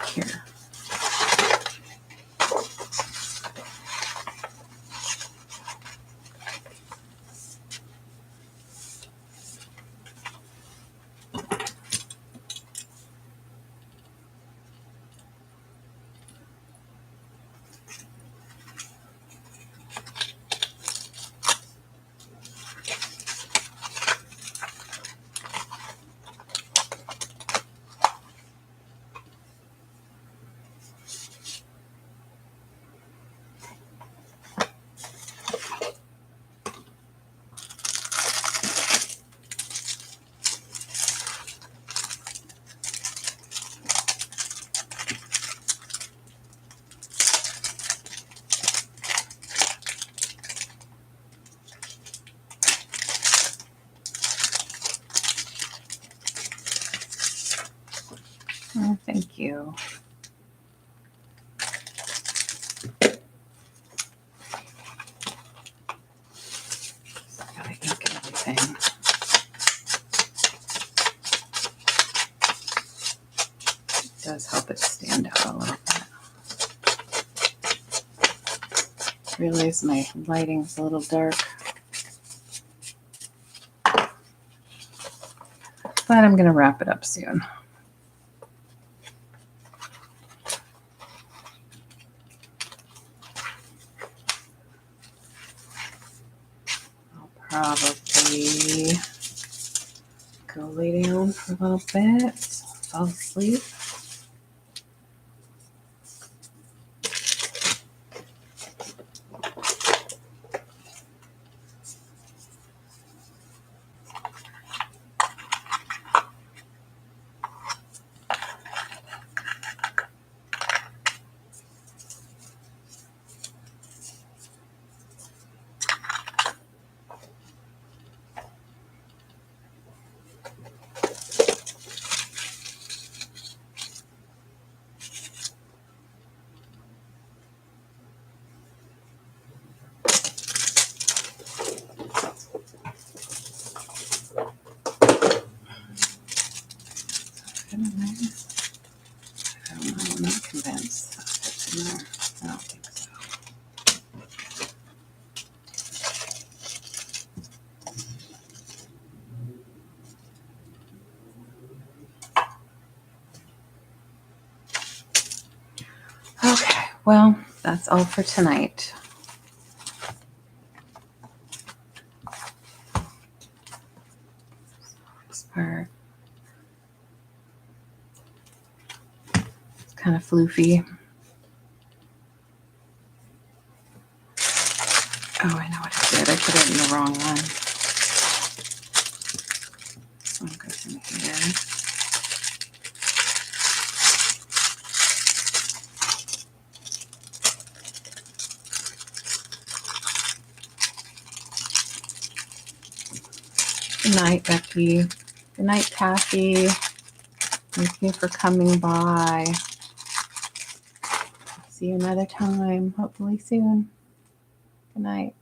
[SPEAKER 1] here. Oh, thank you. Gotta ink everything. It does help it stand out a little bit. Realize my lighting's a little dark, but I'm gonna wrap it up soon. probably go lay down for a little bit, fall asleep. I don't know. I'm not convinced that fits in there. I don't think so. Okay, well, that's all for tonight. This part. It's kind of floofy. Oh, I know what I did. I put it in the wrong one. This one goes in here. Good night, Becky. Good night, Kathy. Thank you for coming by. See you another time, hopefully soon. Good night.